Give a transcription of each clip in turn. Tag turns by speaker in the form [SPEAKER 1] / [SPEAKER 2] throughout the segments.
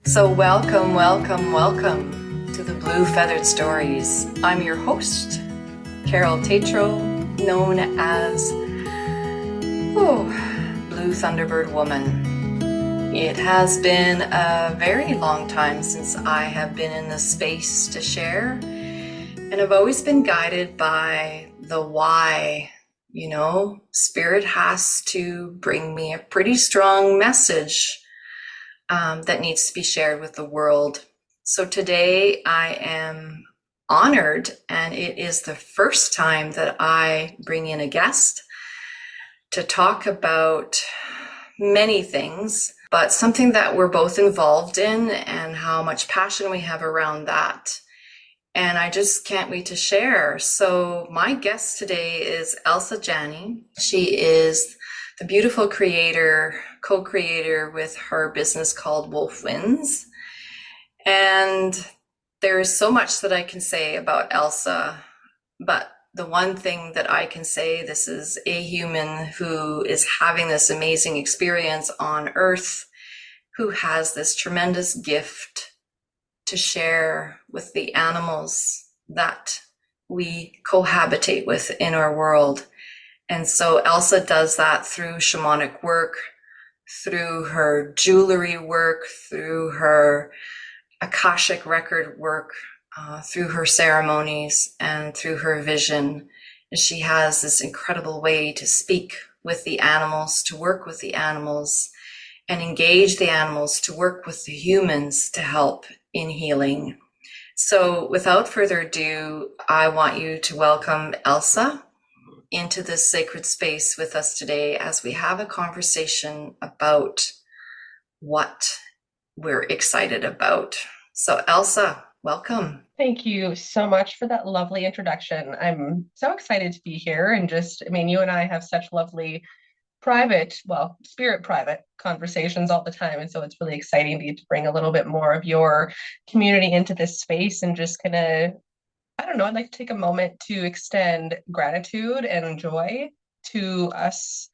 [SPEAKER 1] So welcome to the Blue Feathered Stories. I'm your host, Carol Tatro, known as Blue Thunderbird Woman. It has been a very long time since I have been in this space to share, and I've always been guided by the why. Spirit has to bring me a pretty strong message that needs to be shared with the world. So today I am honored, and it is the first time that I bring in a guest to talk about many things, but something that we're both involved in and how much passion we have around that. And I just can't wait to share. So my guest today is Elsa Janney. She is the beautiful co-creator with her business called Wolf Winds. And there is so much that I can say about Elsa, but the one thing that I can say, this is a human who is having this amazing experience on Earth, who has this tremendous gift to share with the animals that we cohabitate with in our world. And so Elsa does that through shamanic work, through her jewelry work, through her Akashic record work, through her ceremonies, and through her vision. And she has this incredible way to speak with the animals, to work with the animals, and engage the animals to work with the humans to help in healing. So without further ado, I want you to welcome Elsa into this sacred space with us today as we have a conversation about what we're excited about. So Elsa, welcome.
[SPEAKER 2] Thank you so much for that lovely introduction. I'm so excited to be here and you and I have such lovely spirit private conversations all the time. And so it's really exciting to get to bring a little bit more of your community into this space and just kind of, I don't know, I'd like to take a moment to extend gratitude and joy to us,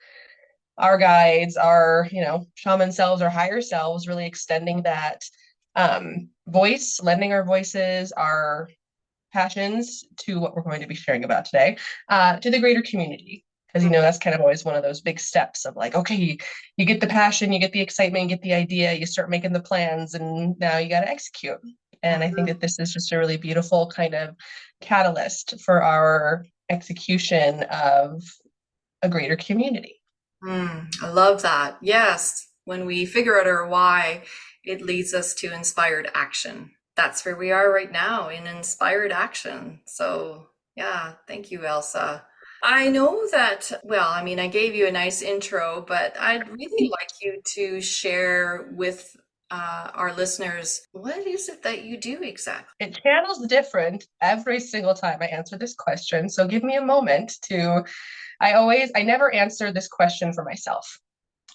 [SPEAKER 2] our guides, our, shaman selves, our higher selves, really extending that voice, lending our voices, our passions to what we're going to be sharing about today, to the greater community. Because, that's kind of always one of those big steps of like, okay, you get the passion, you get the excitement, you get the idea, you start making the plans, and now you got to execute. And I think that this is just a really beautiful kind of catalyst for our execution of a greater community.
[SPEAKER 1] I love that. Yes, when we figure out our why, it leads us to inspired action. That's where we are right now, in inspired action. So yeah, thank you, Elsa. I know that, I gave you a nice intro, but I'd really like you to share with our listeners, what is it that you do exactly?
[SPEAKER 2] It channels different every single time I answer this question. So give me a moment I never answer this question for myself.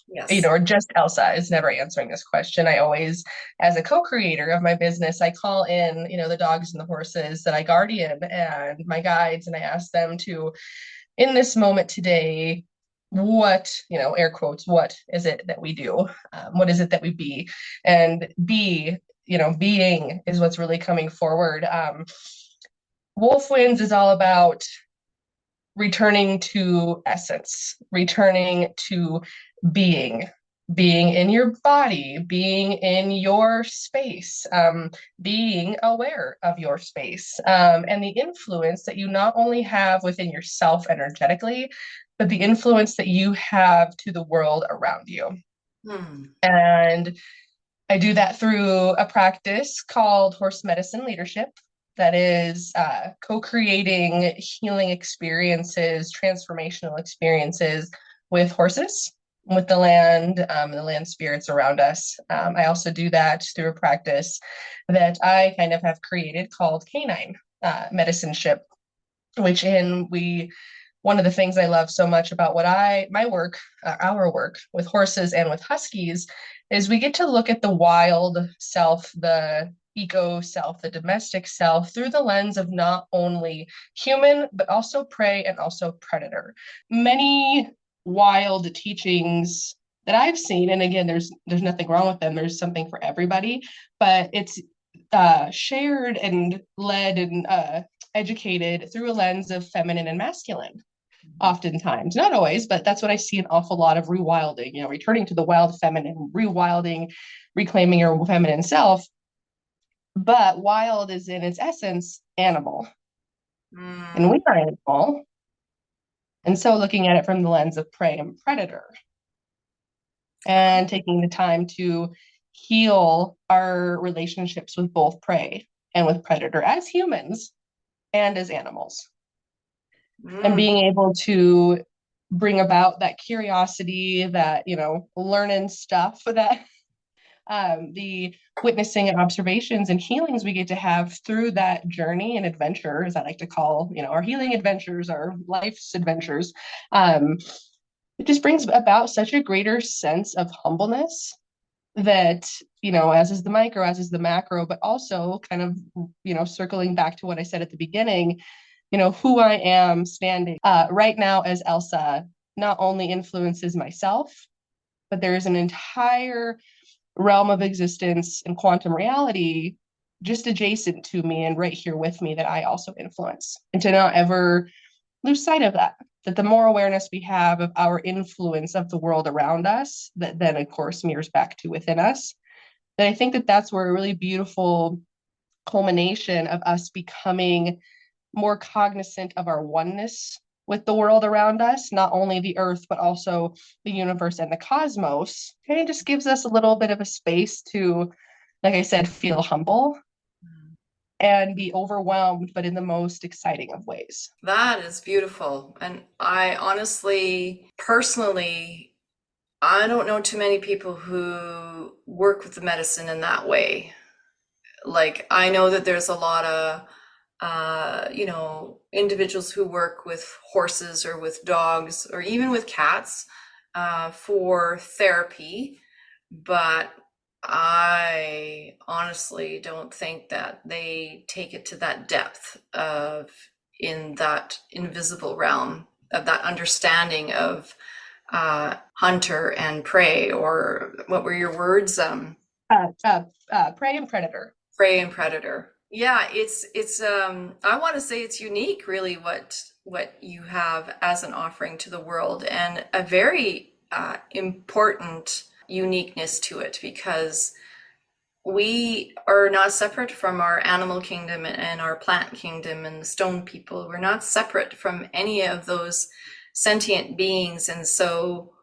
[SPEAKER 1] Yes.
[SPEAKER 2] Or just Elsa is never answering this question. I always, as a co-creator of my business, I call in, the dogs and the horses that I guardian and my guides, and I ask them to, in this moment today, what, air quotes, what is it that we do? What is it that we be? And being is what's really coming forward. Wolf Winds is all about returning to essence, returning to being, being in your body, being in your space, being aware of your space, and the influence that you not only have within yourself energetically, but the influence that you have to the world around you. And I do that through a practice called horse medicine leadership that is co-creating healing experiences, transformational experiences with horses, with the land, and the land spirits around us. I also do that through a practice that I kind of have created called canine medicineship, one of the things I love so much about our work with horses and with huskies is we get to look at the wild self, the eco self, the domestic self through the lens of not only human, but also prey and also predator. Many wild teachings that I've seen, and again, there's nothing wrong with them. There's something for everybody, but it's shared and led and educated through a lens of feminine and masculine. Oftentimes, not always, but that's what I see an awful lot of rewilding. Returning to the wild feminine, rewilding, reclaiming your feminine self. But wild is in its essence animal, and
[SPEAKER 1] Mm.
[SPEAKER 2] we are animal. And so looking at it from the lens of prey and predator and taking the time to heal our relationships with both prey and with predator as humans and as animals, and
[SPEAKER 1] Mm.
[SPEAKER 2] being able to bring about that curiosity, that, learning stuff, that the witnessing and observations and healings we get to have through that journey and adventure, as I like to call, our healing adventures, our life's adventures. It just brings about such a greater sense of humbleness that, as is the micro, as is the macro, but also kind of, circling back to what I said at the beginning, who I am standing right now as Elsa not only influences myself, but there is an entire realm of existence and quantum reality just adjacent to me and right here with me that I also influence. And to not ever lose sight of that the more awareness we have of our influence of the world around us, that then of course mirrors back to within us, that I think that that's where a really beautiful culmination of us becoming more cognizant of our oneness with the world around us, not only the earth, but also the universe and the cosmos, kind of just gives us a little bit of a space to, like I said, feel humble and be overwhelmed, but in the most exciting of ways.
[SPEAKER 1] That is beautiful. And I honestly, personally, I don't know too many people who work with the medicine in that way. Like, I know that there's a lot of, individuals who work with horses or with dogs or even with cats for therapy, but I honestly don't think that they take it to that depth of in that invisible realm of that understanding of hunter and prey, or what were your words?
[SPEAKER 2] Prey and predator.
[SPEAKER 1] Prey and predator. Yeah, it's I want to say it's unique really what you have as an offering to the world, and a very important uniqueness to it, because we are not separate from our animal kingdom and our plant kingdom and the stone people. We're not separate from any of those sentient beings, and so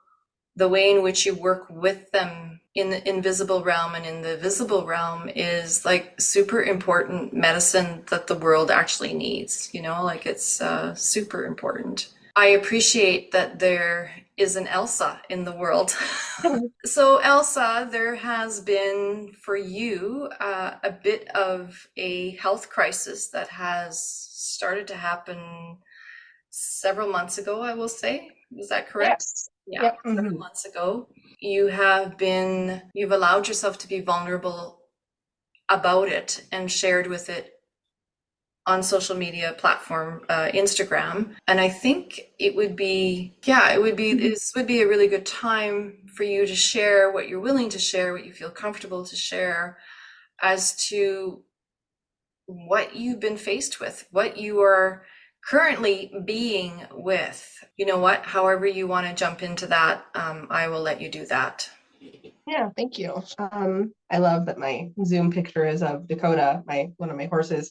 [SPEAKER 1] the way in which you work with them in the invisible realm and in the visible realm is like super important medicine that the world actually needs, like it's super important. I appreciate that there is an Elsa in the world. So, Elsa, there has been for you a bit of a health crisis that has started to happen several months ago, I will say. Is that correct?
[SPEAKER 2] Yes.
[SPEAKER 1] Yeah,
[SPEAKER 2] Yep.
[SPEAKER 1] several
[SPEAKER 2] Mm-hmm.
[SPEAKER 1] months ago. You've allowed yourself to be vulnerable about it and shared with it on social media platform, Instagram. And I think this would be a really good time for you to share what you're willing to share, what you feel comfortable to share, as to what you've been faced with, what you are currently being with. You know what? However you want to jump into that, I will let you do that.
[SPEAKER 2] Yeah, thank you. I love that my Zoom picture is of Dakota, one of my horses.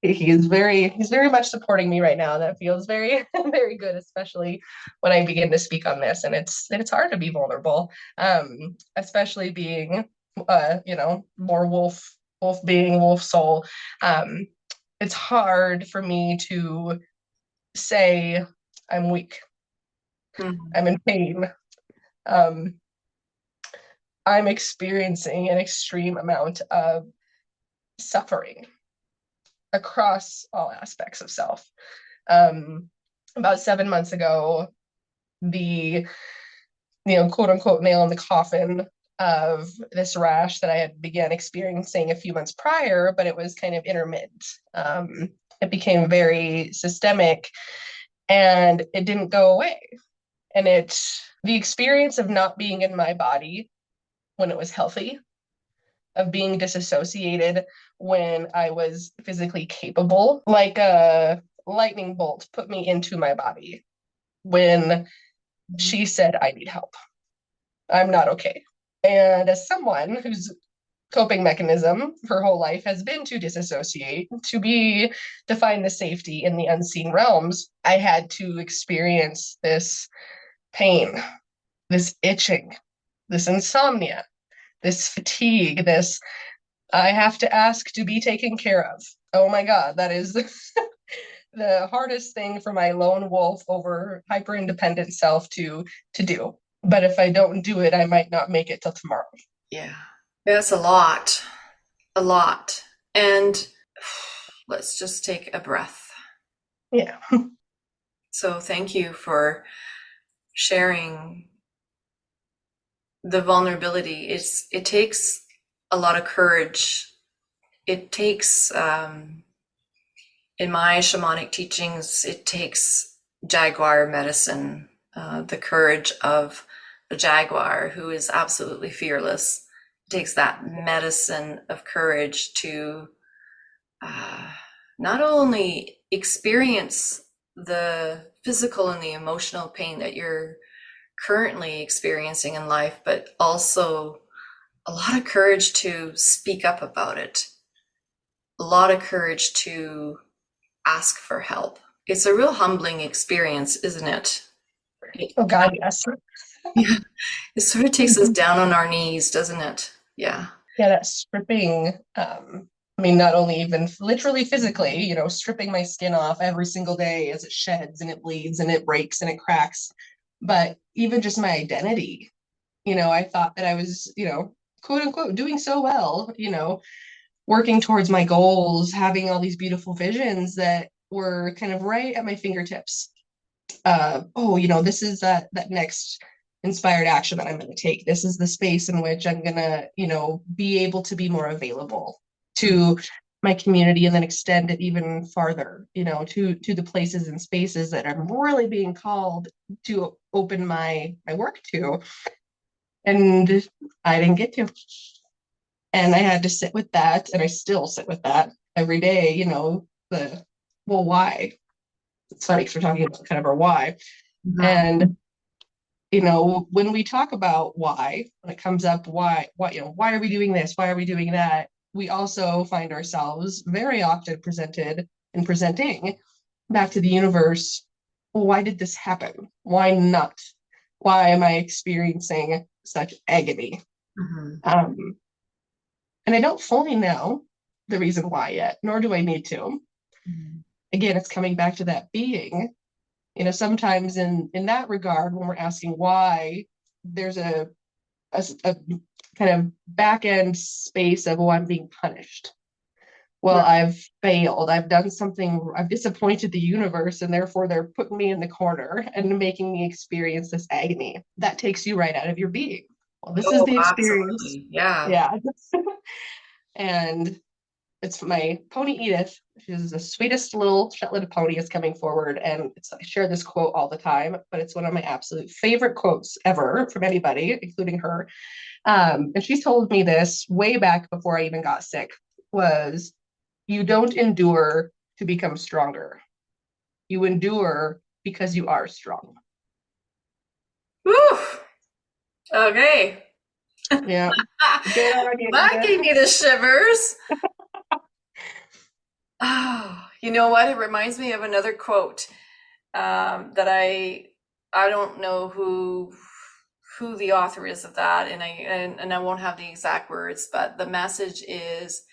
[SPEAKER 2] He's very much supporting me right now. That feels very, very good, especially when I begin to speak on this. And it's hard to be vulnerable, especially being, more wolf being, wolf soul. Um, it's hard for me to say I'm weak,
[SPEAKER 1] Mhm.
[SPEAKER 2] I'm in pain. Um, I'm experiencing an extreme amount of suffering across all aspects of self. Um, about 7 months ago, the quote unquote nail in the coffin of this rash that I had began experiencing a few months prior, but it was kind of intermittent. It became very systemic and it didn't go away. And the experience of not being in my body when it was healthy, of being disassociated when I was physically capable, like a lightning bolt put me into my body when she said, I need help. I'm not okay. And as someone whose coping mechanism her whole life has been to disassociate, to find the safety in the unseen realms, I had to experience this pain, this itching, this insomnia, this fatigue, this I have to ask to be taken care of. Oh my God, that is the hardest thing for my lone wolf over hyper independent self to do. But if I don't do it, I might not make it till tomorrow.
[SPEAKER 1] Yeah. That's a lot. A lot. And let's just take a breath.
[SPEAKER 2] Yeah.
[SPEAKER 1] So thank you for sharing the vulnerability. It takes a lot of courage. It takes, in my shamanic teachings, it takes Jaguar medicine, the courage of the Jaguar, who is absolutely fearless. It takes that medicine of courage to not only experience the physical and the emotional pain that you're currently experiencing in life, but also a lot of courage to speak up about it, a lot of courage to ask for help. It's a real humbling experience, isn't it?
[SPEAKER 2] Oh God, yes.
[SPEAKER 1] Yeah, it sort of takes us down on our knees, doesn't it? Yeah.
[SPEAKER 2] Yeah, that stripping, I mean, not only even literally physically, stripping my skin off every single day as it sheds and it bleeds and it breaks and it cracks, but even just my identity. I thought that I was, quote unquote, doing so well, working towards my goals, having all these beautiful visions that were kind of right at my fingertips. This is that next inspired action that I'm going to take. This is the space in which I'm going to, be able to be more available to my community and then extend it even farther, to the places and spaces that I'm really being called to open my work to. And I didn't get to. And I had to sit with that, and I still sit with that every day, why? It's funny because we're talking about kind of our why.
[SPEAKER 1] Mhm.
[SPEAKER 2] And when we talk about why, when it comes up, why are we doing this? Why are we doing that? We also find ourselves very often presenting back to the universe. Well, why did this happen? Why not? Why am I experiencing such agony?
[SPEAKER 1] Mhm.
[SPEAKER 2] Um, and I don't fully know the reason why yet, nor do I need to.
[SPEAKER 1] Mhm.
[SPEAKER 2] Again, it's coming back to that being. Sometimes in that regard, when we're asking why, there's a kind of back end space of, oh, I'm being punished. Well,
[SPEAKER 1] Right.
[SPEAKER 2] I've failed. I've done something. I've disappointed the universe, and therefore they're putting me in the corner and making me experience this agony. That takes you right out of your being. Well, this is
[SPEAKER 1] Oh,
[SPEAKER 2] the experience.
[SPEAKER 1] absolutely. Yeah.
[SPEAKER 2] Yeah. And it's my pony Edith. She's the sweetest little Shetland pony is coming forward. And I share this quote all the time, but it's one of my absolute favorite quotes ever from anybody, including her. And she told me this way back before I even got sick, was you don't endure to become stronger. You endure because you are strong.
[SPEAKER 1] Whew. Okay.
[SPEAKER 2] Yeah. Good on you,
[SPEAKER 1] That
[SPEAKER 2] Edith.
[SPEAKER 1] gave me the shivers. Oh, you know what? It reminds me of another quote that I don't know who the author is of that, and I won't have the exact words, but the message is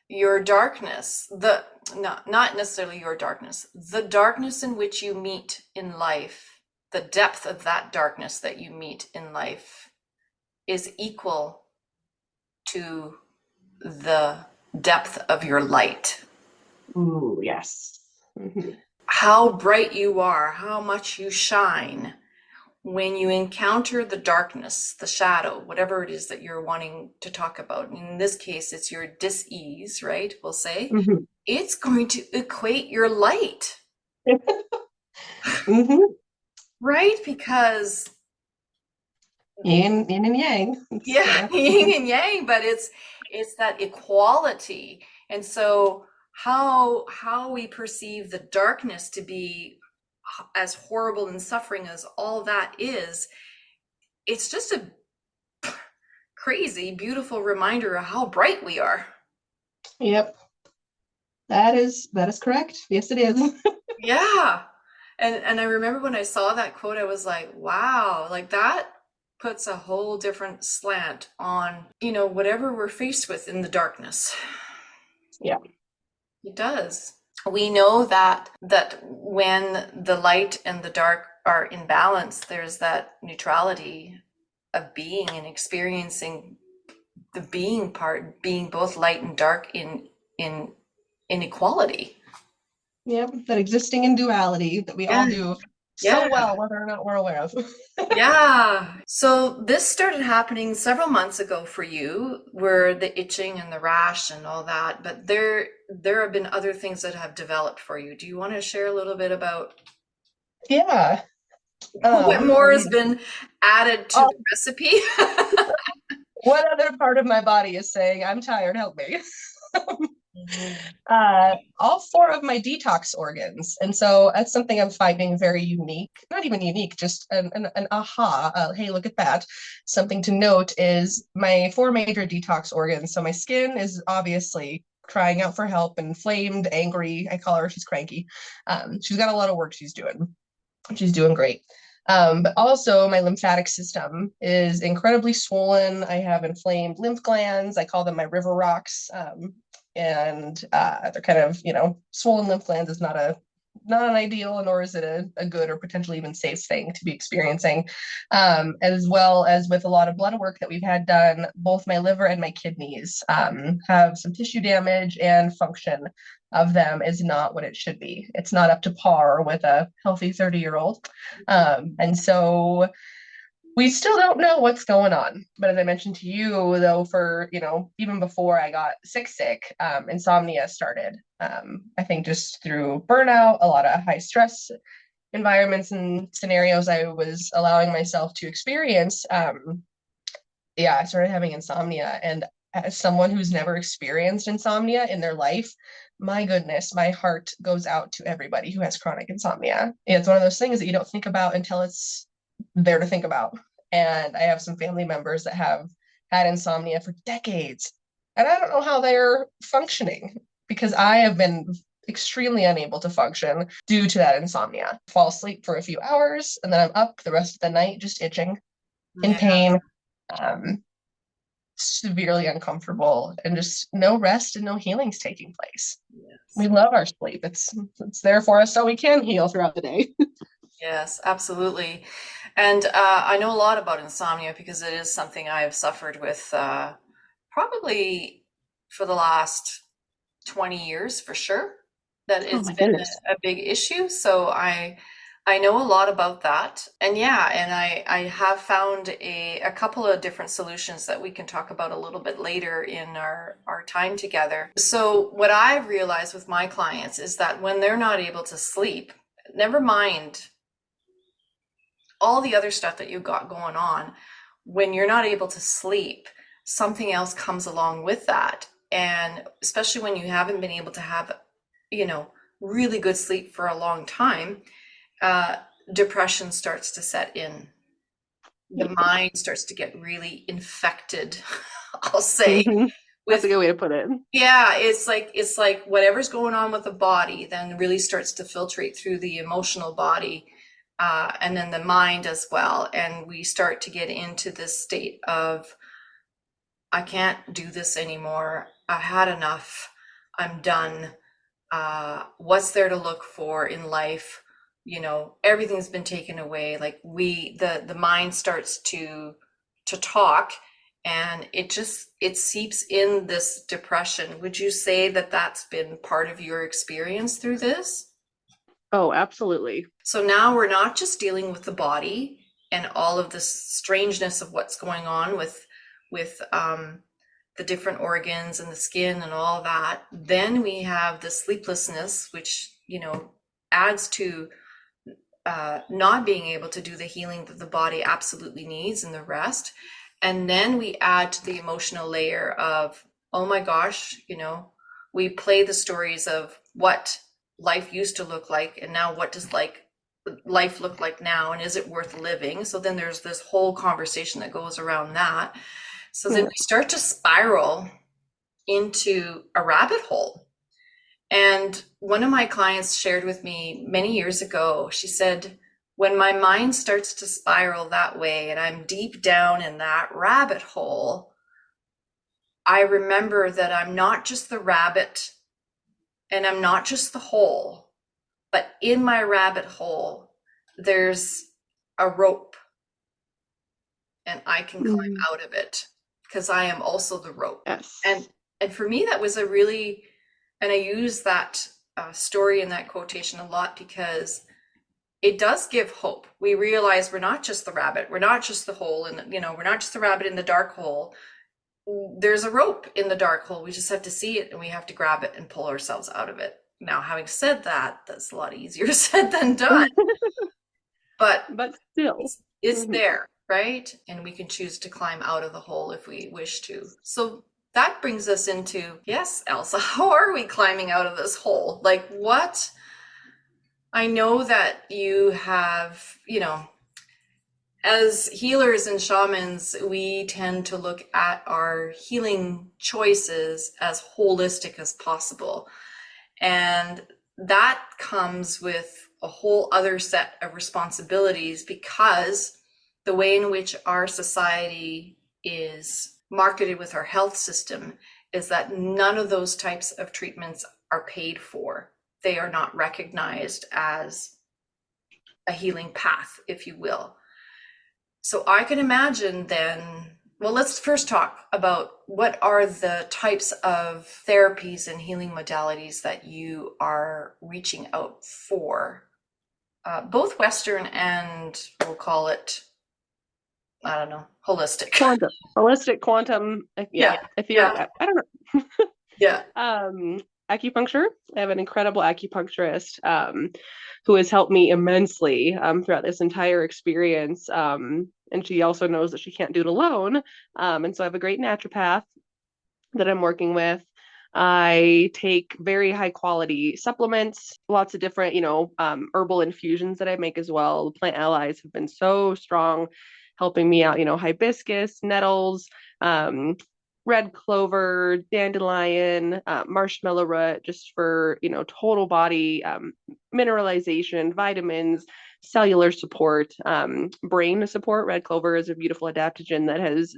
[SPEAKER 1] your darkness, the not necessarily your darkness, the darkness in which you meet in life, the depth of that darkness that you meet in life is equal to the depth of your light.
[SPEAKER 2] Ooh, yes. Mhm.
[SPEAKER 1] How bright you are, how much you shine when you encounter the darkness, the shadow, whatever it is that you're wanting to talk about. In this case, it's your dis-ease, right? We'll say
[SPEAKER 2] Mhm.
[SPEAKER 1] it's going to equate your light.
[SPEAKER 2] Mhm.
[SPEAKER 1] Right? Because
[SPEAKER 2] Yin and yang.
[SPEAKER 1] yeah, yin and yang, but it's that equality. And so how we perceive the darkness to be as horrible and suffering as all that is, it's just a crazy, beautiful reminder of how bright we are.
[SPEAKER 2] Yep. That is correct. Yes, it is.
[SPEAKER 1] Yeah. And I remember when I saw that quote, I was like, wow, like that puts a whole different slant on, whatever we're faced with in the darkness.
[SPEAKER 2] Yeah.
[SPEAKER 1] It does. We know that when the light and the dark are in balance, there's that neutrality of being and experiencing the being part, being both light and dark in inequality.
[SPEAKER 2] Yep. That existing in duality that we
[SPEAKER 1] Yeah.
[SPEAKER 2] all do
[SPEAKER 1] Yeah.
[SPEAKER 2] so well, whether or not we're aware of.
[SPEAKER 1] Yeah. So this started happening several months ago for you, where the itching and the rash and all that, but there have been other things that have developed for you. Do you want to share a little bit about
[SPEAKER 2] Yeah.
[SPEAKER 1] what
[SPEAKER 2] I
[SPEAKER 1] more has
[SPEAKER 2] mean,
[SPEAKER 1] been added to
[SPEAKER 2] oh,
[SPEAKER 1] the recipe?
[SPEAKER 2] what other part of my body is saying, I'm tired, help me?
[SPEAKER 1] Mhm.
[SPEAKER 2] All four of my detox organs. And so that's something I'm finding very unique, not even unique, just an aha. Hey, look at that. Something to note is my four major detox organs. So my skin is obviously crying out for help, inflamed, angry. I call her, she's cranky. She's got a lot of work she's doing. She's doing great. But also, my lymphatic system is incredibly swollen. I have inflamed lymph glands. I call them my river rocks. And they're kind of, swollen lymph glands is not an ideal, nor is it a good or potentially even safe thing to be experiencing. As well as with a lot of blood work that we've had done, both my liver and my kidneys have some tissue damage, and function of them is not what it should be. It's not up to par with a healthy 30-year-old. And so we still don't know what's going on. But as I mentioned to you, though, for, even before I got sick, insomnia started. I think just through burnout, a lot of high stress environments and scenarios I was allowing myself to experience. Yeah, I started having insomnia. And as someone who's never experienced insomnia in their life, my goodness, my heart goes out to everybody who has chronic insomnia. It's one of those things that you don't think about until it's there to think about. And I have some family members that have had insomnia for decades. And I don't know how they're functioning, because I have been extremely unable to function due to that insomnia. Fall asleep for a few hours, and then I'm up the rest of the night just itching, in
[SPEAKER 1] Yeah.
[SPEAKER 2] pain, um, severely uncomfortable, and just no rest and no healing's taking place. We
[SPEAKER 1] Yes.
[SPEAKER 2] love our sleep. It's there for us so we can heal throughout the day.
[SPEAKER 1] Yes, absolutely. And I know a lot about insomnia because it is something I have suffered with probably for the last 20 years for sure, that
[SPEAKER 2] Oh
[SPEAKER 1] it's
[SPEAKER 2] my
[SPEAKER 1] been
[SPEAKER 2] goodness.
[SPEAKER 1] a big issue. So I know a lot about that. And yeah, and I have found a couple of different solutions that we can talk about a little bit later in our time together. So what I've realized with my clients is that when they're not able to sleep, never mind all the other stuff that you got going on, when you're not able to sleep, something else comes along with that. And especially when you haven't been able to have, really good sleep for a long time, uh, depression starts to set in. The mind starts to get really infected, I'll say,
[SPEAKER 2] Mm-hmm. That's a
[SPEAKER 1] with
[SPEAKER 2] good way to put it.
[SPEAKER 1] yeah, it's like whatever's going on with the body then really starts to filtrate through the emotional body, and then the mind as well. And we start to get into this state of, I can't do this anymore. I've had enough. I'm done. What's there to look for in life? Everything's been taken away. Like the mind starts to talk, and it seeps in this depression. Would you say that that's been part of your experience through this?
[SPEAKER 2] Oh, absolutely.
[SPEAKER 1] So now we're not just dealing with the body and all of this strangeness of what's going on with the different organs and the skin and all that. Then we have the sleeplessness, which adds to not being able to do the healing that the body absolutely needs and the rest. And then we add to the emotional layer of, oh my gosh, we play the stories of what life used to look like, and now what does life look like now, and is it worth living? So then there's this whole conversation that goes around that. So then we start to spiral into a rabbit hole. And one of my clients shared with me many years ago, she said, when my mind starts to spiral that way and I'm deep down in that rabbit hole, I remember that I'm not just the rabbit and I'm not just the hole, but in my rabbit hole, there's a rope and I can climb out of it because I am also the rope.
[SPEAKER 2] Yes.
[SPEAKER 1] And for me, that was a really, and I use that story in that quotation a lot because it does give hope. We realize we're not just the rabbit, we're not just the hole, and we're not just the rabbit in the dark hole. There's a rope in the dark hole. We just have to see it and we have to grab it and pull ourselves out of it. Now, having said that, that's a lot easier said than done. But
[SPEAKER 2] still,
[SPEAKER 1] it's there, right? And we can choose to climb out of the hole if we wish to. So that brings us into, yes, Elsa, how are we climbing out of this hole? Like what? I know that you have, as healers and shamans, we tend to look at our healing choices as holistic as possible. And that comes with a whole other set of responsibilities because the way in which our society is marketed with our health system is that none of those types of treatments are paid for. They are not recognized as a healing path, if you will. So I can imagine then, well, let's first talk about what are the types of therapies and healing modalities that you are reaching out for, both Western and we'll call it, I don't know, holistic.
[SPEAKER 2] Quantum. Yeah. I don't know.
[SPEAKER 1] Yeah.
[SPEAKER 2] Acupuncture. I have an incredible acupuncturist who has helped me immensely throughout this entire experience. And she also knows that she can't do it alone. And so I have a great naturopath that I'm working with. I take very high quality supplements, lots of different, herbal infusions that I make as well. The plant allies have been so strong, helping me out, hibiscus, nettles, red clover, dandelion, marshmallow root, just for, total body mineralization, vitamins, cellular support, brain support. Red clover is a beautiful adaptogen that has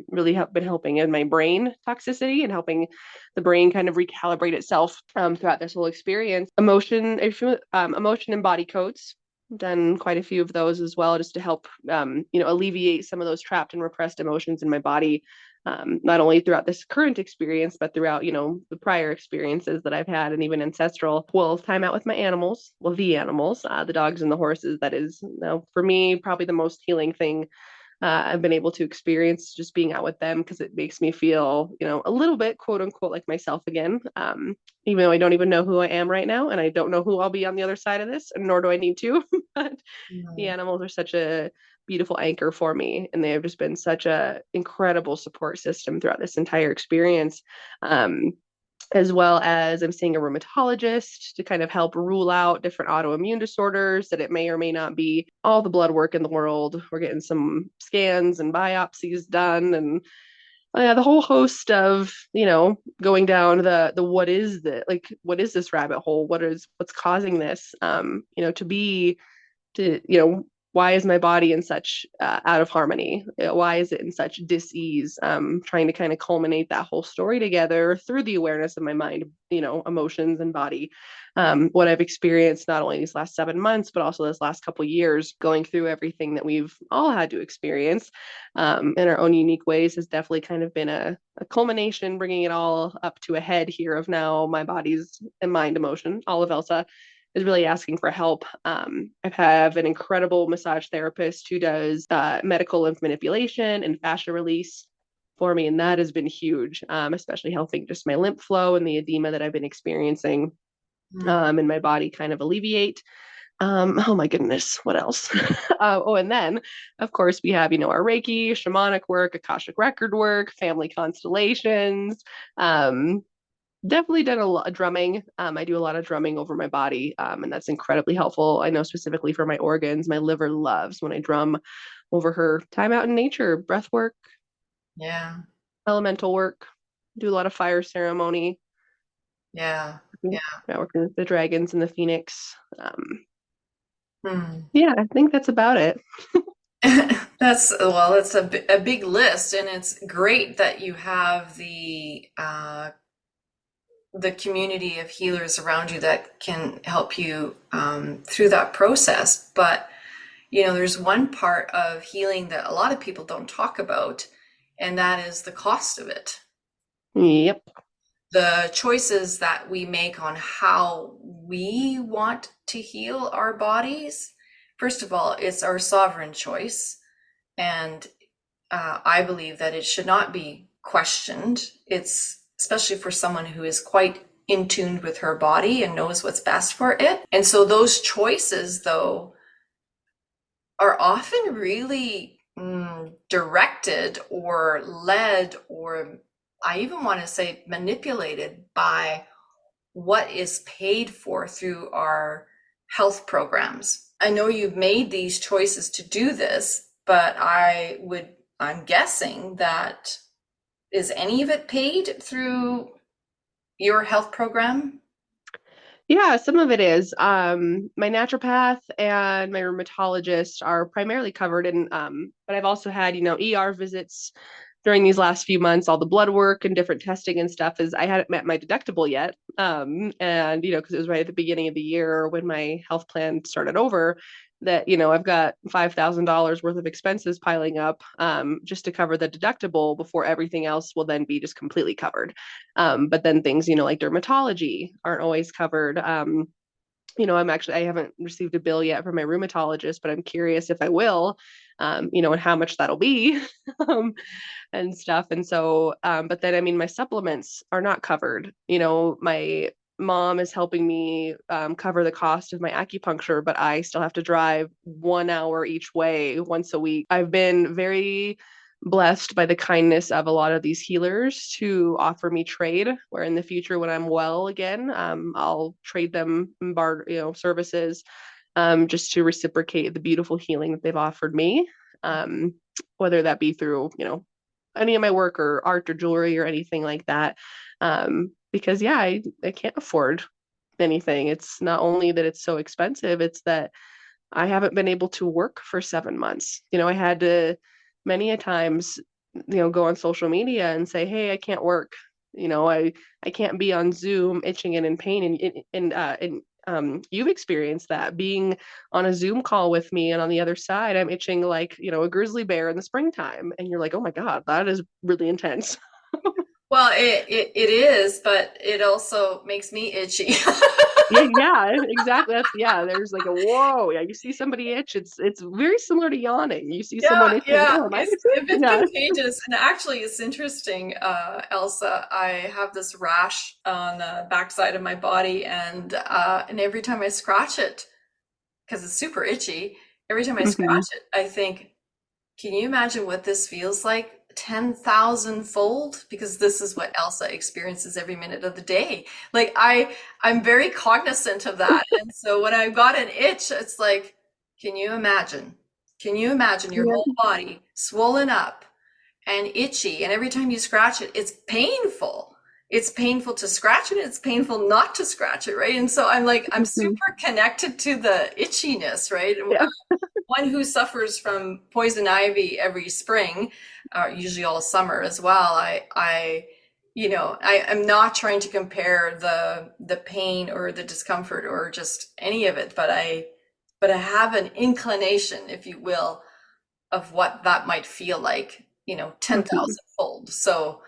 [SPEAKER 2] really been helping in my brain toxicity and helping the brain kind of recalibrate itself throughout this whole experience. Emotion and body codes. Done quite a few of those as well, just to help alleviate some of those trapped and repressed emotions in my body. Not only throughout this current experience, but throughout, the prior experiences that I've had and even ancestral. Well, time out with my animals, the animals, the dogs and the horses. That is, for me, probably the most healing thing I've been able to experience, just being out with them, because it makes me feel, a little bit, quote unquote, like myself again. Even though I don't even know who I am right now, and I don't know who I'll be on the other side of this, and nor do I need to. But the animals are such a beautiful anchor for me, and they have just been such a incredible support system throughout this entire experience. As well as I'm seeing a rheumatologist to kind of help rule out different autoimmune disorders that it may or may not be. All the blood work in the world. We're getting some scans and biopsies done, and the whole host of, going down the what is this rabbit hole? What's causing this? Why is my body in such out of harmony? Why is it in such dis-ease? Trying to kind of culminate that whole story together through the awareness of my mind, emotions and body. What I've experienced not only these last 7 months, but also this last couple of years, going through everything that we've all had to experience in our own unique ways, has definitely kind of been a culmination, bringing it all up to a head here of now my body's and mind emotion. All of Elsa is really asking for help. I have an incredible massage therapist who does medical lymph manipulation and fascia release for me, and that has been huge, especially helping just my lymph flow and the edema that I've been experiencing in my body kind of alleviate. Oh my goodness, what else? Oh, and then of course we have, our Reiki, shamanic work, Akashic record work, family constellations. Um, Definitely done a lot of drumming. I do a lot of drumming over my body, and that's incredibly helpful. I know specifically for my organs, my liver loves when I drum over her. Time out in nature, breath work,
[SPEAKER 1] Yeah.
[SPEAKER 2] elemental work, do a lot of fire ceremony.
[SPEAKER 1] Yeah. Yeah.
[SPEAKER 2] Yeah, working with the dragons and the phoenix.
[SPEAKER 1] Hmm.
[SPEAKER 2] Yeah, I think that's about it.
[SPEAKER 1] It's a big list, and it's great that you have the community of healers around you that can help you through that process. But there's one part of healing that a lot of people don't talk about, and that is the cost of it.
[SPEAKER 2] Yep.
[SPEAKER 1] The choices that we make on how we want to heal our bodies. First of all, it's our sovereign choice. And I believe that it should not be questioned. It's especially for someone who is quite in tune with her body and knows what's best for it. And so those choices, though, are often really directed or led, or I even want to say manipulated by what is paid for through our health programs. I know you've made these choices to do this, but I'm guessing that is any of it paid through your health program?
[SPEAKER 2] Yeah, some of it is. My naturopath and my rheumatologist are primarily covered in, but I've also had, ER visits during these last few months. All the blood work and different testing and stuff is I hadn't met my deductible yet. And because it was right at the beginning of the year when my health plan started over, that I've got $5,000 worth of expenses piling up, just to cover the deductible before everything else will then be just completely covered. But then things, like dermatology aren't always covered. I haven't received a bill yet from my rheumatologist, but I'm curious if I will, and how much that'll be. um, and stuff. And so, but then, I mean, my supplements are not covered. My mom is helping me cover the cost of my acupuncture, but I still have to drive 1 hour each way once a week. I've been very blessed by the kindness of a lot of these healers to offer me trade, where in the future when I'm well again, I'll trade them services, just to reciprocate the beautiful healing that they've offered me, whether that be through any of my work or art or jewelry or anything like that. Because yeah, I can't afford anything. It's not only that it's so expensive, it's that I haven't been able to work for 7 months. I had to many a times, go on social media and say, hey, I can't work. I can't be on Zoom itching and in pain. And you've experienced that being on a Zoom call with me, and on the other side, I'm itching like, a grizzly bear in the springtime. And you're like, oh my God, that is really intense.
[SPEAKER 1] Well, it is, but it also makes me itchy.
[SPEAKER 2] Yeah, exactly. There's like a whoa. Yeah, you see somebody itch, it's very similar to yawning. You see someone
[SPEAKER 1] Yeah,
[SPEAKER 2] itch, you're like,
[SPEAKER 1] yeah,
[SPEAKER 2] oh, am I
[SPEAKER 1] it's a
[SPEAKER 2] itching?
[SPEAKER 1] bit
[SPEAKER 2] Yeah.
[SPEAKER 1] contagious. And actually, it's interesting, Elsa. I have this rash on the backside of my body, and every time I scratch it, because it's super itchy, every time I
[SPEAKER 2] Mhm.
[SPEAKER 1] scratch it, I think, can you imagine what this feels like? 10,000 fold, because this is what Elsa experiences every minute of the day. Like I'm very cognizant of that. And so when I've got an itch, it's like, can you imagine? Can you imagine your
[SPEAKER 2] Yeah.
[SPEAKER 1] whole body swollen up and itchy, and every time you scratch it, it's painful. It's painful to scratch it, it's painful not to scratch it, right? And so I'm like, I'm
[SPEAKER 2] Mhm.
[SPEAKER 1] super connected to the itchiness, right?
[SPEAKER 2] Yeah.
[SPEAKER 1] One who suffers from poison ivy every spring, usually all summer as well. I am not trying to compare the pain or the discomfort or just any of it, but I have an inclination, if you will, of what that might feel like,
[SPEAKER 2] Mhm.
[SPEAKER 1] 10,000 fold. So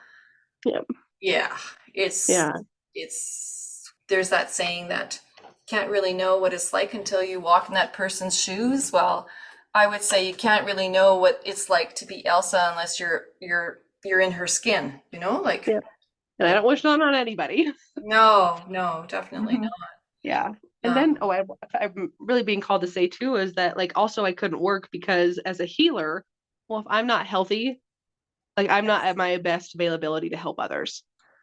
[SPEAKER 2] Yeah.
[SPEAKER 1] yeah,
[SPEAKER 2] Yeah.
[SPEAKER 1] it's there's that saying that can't really know what it's like until you walk in that person's shoes. Well, I would say you can't really know what it's like to be Elsa unless you're in her skin, like
[SPEAKER 2] Yeah. And I
[SPEAKER 1] like
[SPEAKER 2] don't wish that on anybody.
[SPEAKER 1] no, no, definitely
[SPEAKER 2] Mhm.
[SPEAKER 1] not.
[SPEAKER 2] Yeah. And then, I'm really being called to say too, is that like also I couldn't work because as a healer, well, if I'm not healthy, like I'm not at
[SPEAKER 1] Yes.
[SPEAKER 2] my best availability to help others.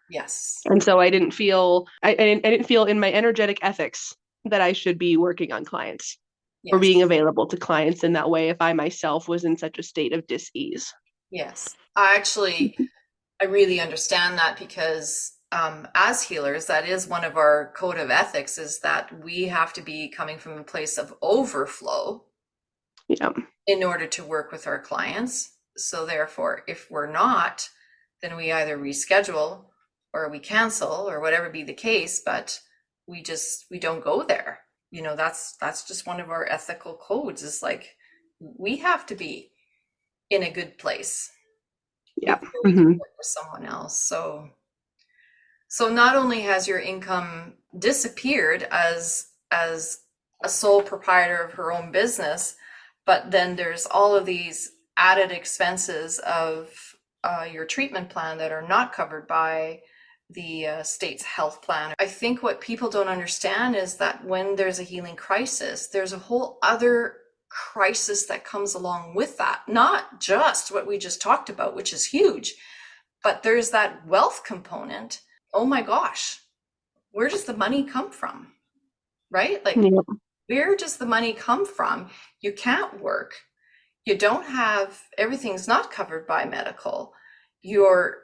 [SPEAKER 1] Yes.
[SPEAKER 2] And so I didn't feel, I didn't feel in my energetic ethics that I should be working on clients or being
[SPEAKER 1] Yes.
[SPEAKER 2] available to clients in that way if I myself was in such a state of dis-ease.
[SPEAKER 1] Yes. I really understand that because as healers, that is one of our code of ethics is that we have to be coming from a place of overflow
[SPEAKER 2] Yeah.
[SPEAKER 1] in order to work with our clients. So therefore, if we're not, then we either reschedule or we cancel or whatever be the case, but we don't go there. That's just one of our ethical codes is like we have to be in a good place
[SPEAKER 2] Yeah.
[SPEAKER 1] before we can
[SPEAKER 2] Mm-hmm.
[SPEAKER 1] work with someone else. So not only has your income disappeared as a sole proprietor of her own business, but then there's all of these added expenses of your treatment plan that are not covered by the state's health plan. I think what people don't understand is that when there's a healing crisis, there's a whole other crisis that comes along with that. Not just what we just talked about, which is huge, but there's that wealth component. Oh my gosh, where does the money come from? Right? Like,
[SPEAKER 2] Yep.
[SPEAKER 1] where does the money come from? You can't work. You don't have, everything's not covered by medical. You're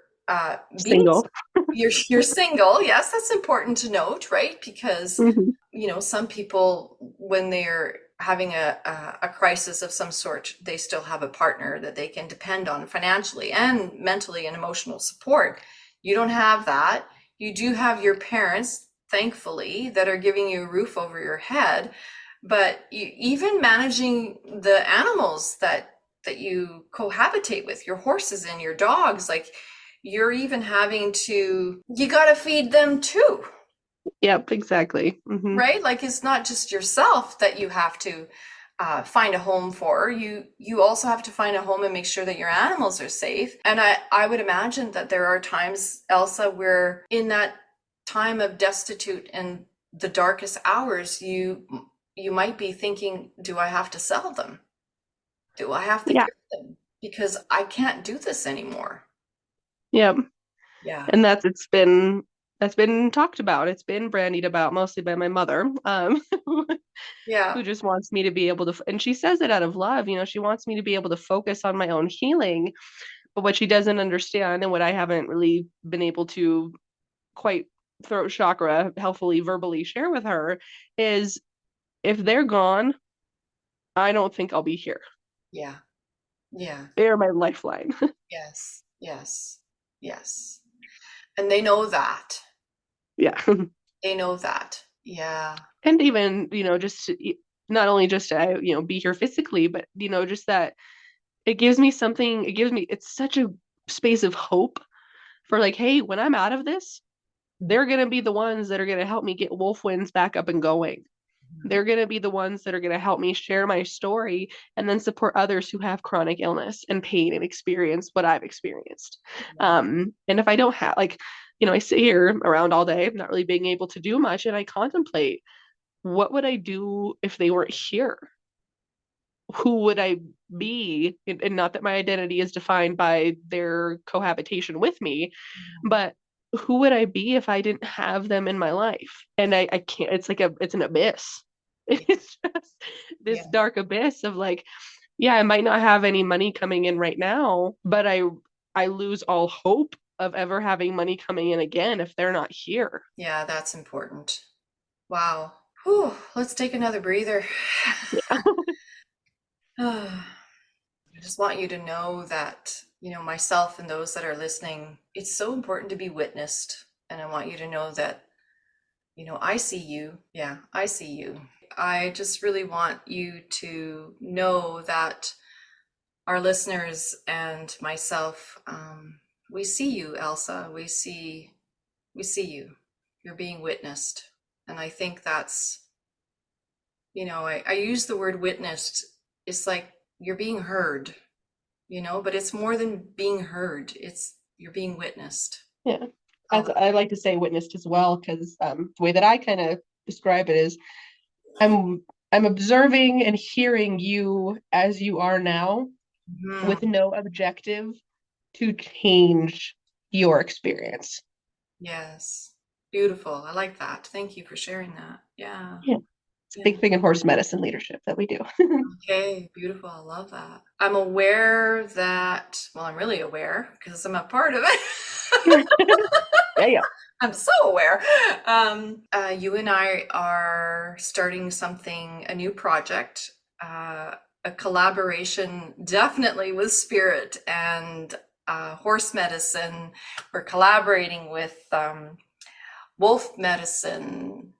[SPEAKER 1] being,
[SPEAKER 2] Single.
[SPEAKER 1] you're single. Yes, that's important to note, right? Because,
[SPEAKER 2] Mm-hmm.
[SPEAKER 1] some people, when they're having a crisis of some sort, they still have a partner that they can depend on financially and mentally and emotional support. You don't have that. You do have your parents, thankfully, that are giving you a roof over your head, but even managing the animals that you cohabitate with, your horses and your dogs, like you're even having to, you got to feed them too,
[SPEAKER 2] Yep, exactly. Mm-hmm.
[SPEAKER 1] right? Like it's not just yourself that you have to find a home for. You also have to find a home and make sure that your animals are safe. And I would imagine that there are times, Elsa, where in that time of destitute and the darkest hours, you might be thinking, do I have to sell them? Do I have to
[SPEAKER 2] Yeah.
[SPEAKER 1] give them? Because I can't do this anymore.
[SPEAKER 2] Yep.
[SPEAKER 1] Yeah.
[SPEAKER 2] And that's been talked about. It's been brandied about mostly by my mother,
[SPEAKER 1] Yeah.
[SPEAKER 2] who just wants me to be able to, and she says it out of love. She wants me to be able to focus on my own healing. But what she doesn't understand, and what I haven't really been able to quite throat chakra helpfully verbally share with her, is if they're gone, I don't think I'll be here.
[SPEAKER 1] Yeah. Yeah.
[SPEAKER 2] They're my lifeline.
[SPEAKER 1] Yes. Yes. Yes. And they know that.
[SPEAKER 2] Yeah.
[SPEAKER 1] They know that. Yeah.
[SPEAKER 2] And even, just not only just to, be here physically, but, just that it's such a space of hope for like, hey, when I'm out of this, they're going to be the ones that are going to help me get Wolf Winds back up and going. They're going to be the ones that are going to help me share my story and then support others who have chronic illness and pain and experience what I've experienced. And if I don't have, like, I sit here around all day, not really being able to do much, and I contemplate what would I do if they weren't here? Who would I be? And not that my identity is defined by their cohabitation with me, but who would I be if I didn't have them in my life? And I can't, it's an abyss.
[SPEAKER 1] Yeah.
[SPEAKER 2] It's just this
[SPEAKER 1] Yeah.
[SPEAKER 2] dark abyss of like, yeah, I might not have any money coming in right now, but I lose all hope of ever having money coming in again if they're not here.
[SPEAKER 1] Yeah, that's important. Wow. Whew, let's take another breather. I just want you to know that, myself and those that are listening, it's so important to be witnessed. And I want you to know that, I see you. Yeah, I see you. I just really want you to know that our listeners and myself, we see you, Elsa. We see you. You're being witnessed. And I think that's, I use the word witnessed. It's like you're being heard, but it's more than being heard. It's you're being witnessed.
[SPEAKER 2] Yeah.
[SPEAKER 1] Oh,
[SPEAKER 2] I like to say witnessed as well, because the way that I kind of describe it is I'm I'm observing and hearing you as you are now with
[SPEAKER 1] Mhm.
[SPEAKER 2] no objective to change your experience.
[SPEAKER 1] Yes. Beautiful. I like that. Thank you for sharing that. Yeah.
[SPEAKER 2] Yeah. It's a
[SPEAKER 1] Yeah.
[SPEAKER 2] big thing in horse medicine leadership that we do.
[SPEAKER 1] Okay, beautiful. I love that. I'm aware that, well, I'm really aware because I'm a part of it.
[SPEAKER 2] Yeah, yeah.
[SPEAKER 1] I'm so aware. You and I are starting something, a new project, a collaboration, definitely with spirit and horse medicine. We're collaborating with wolf medicine,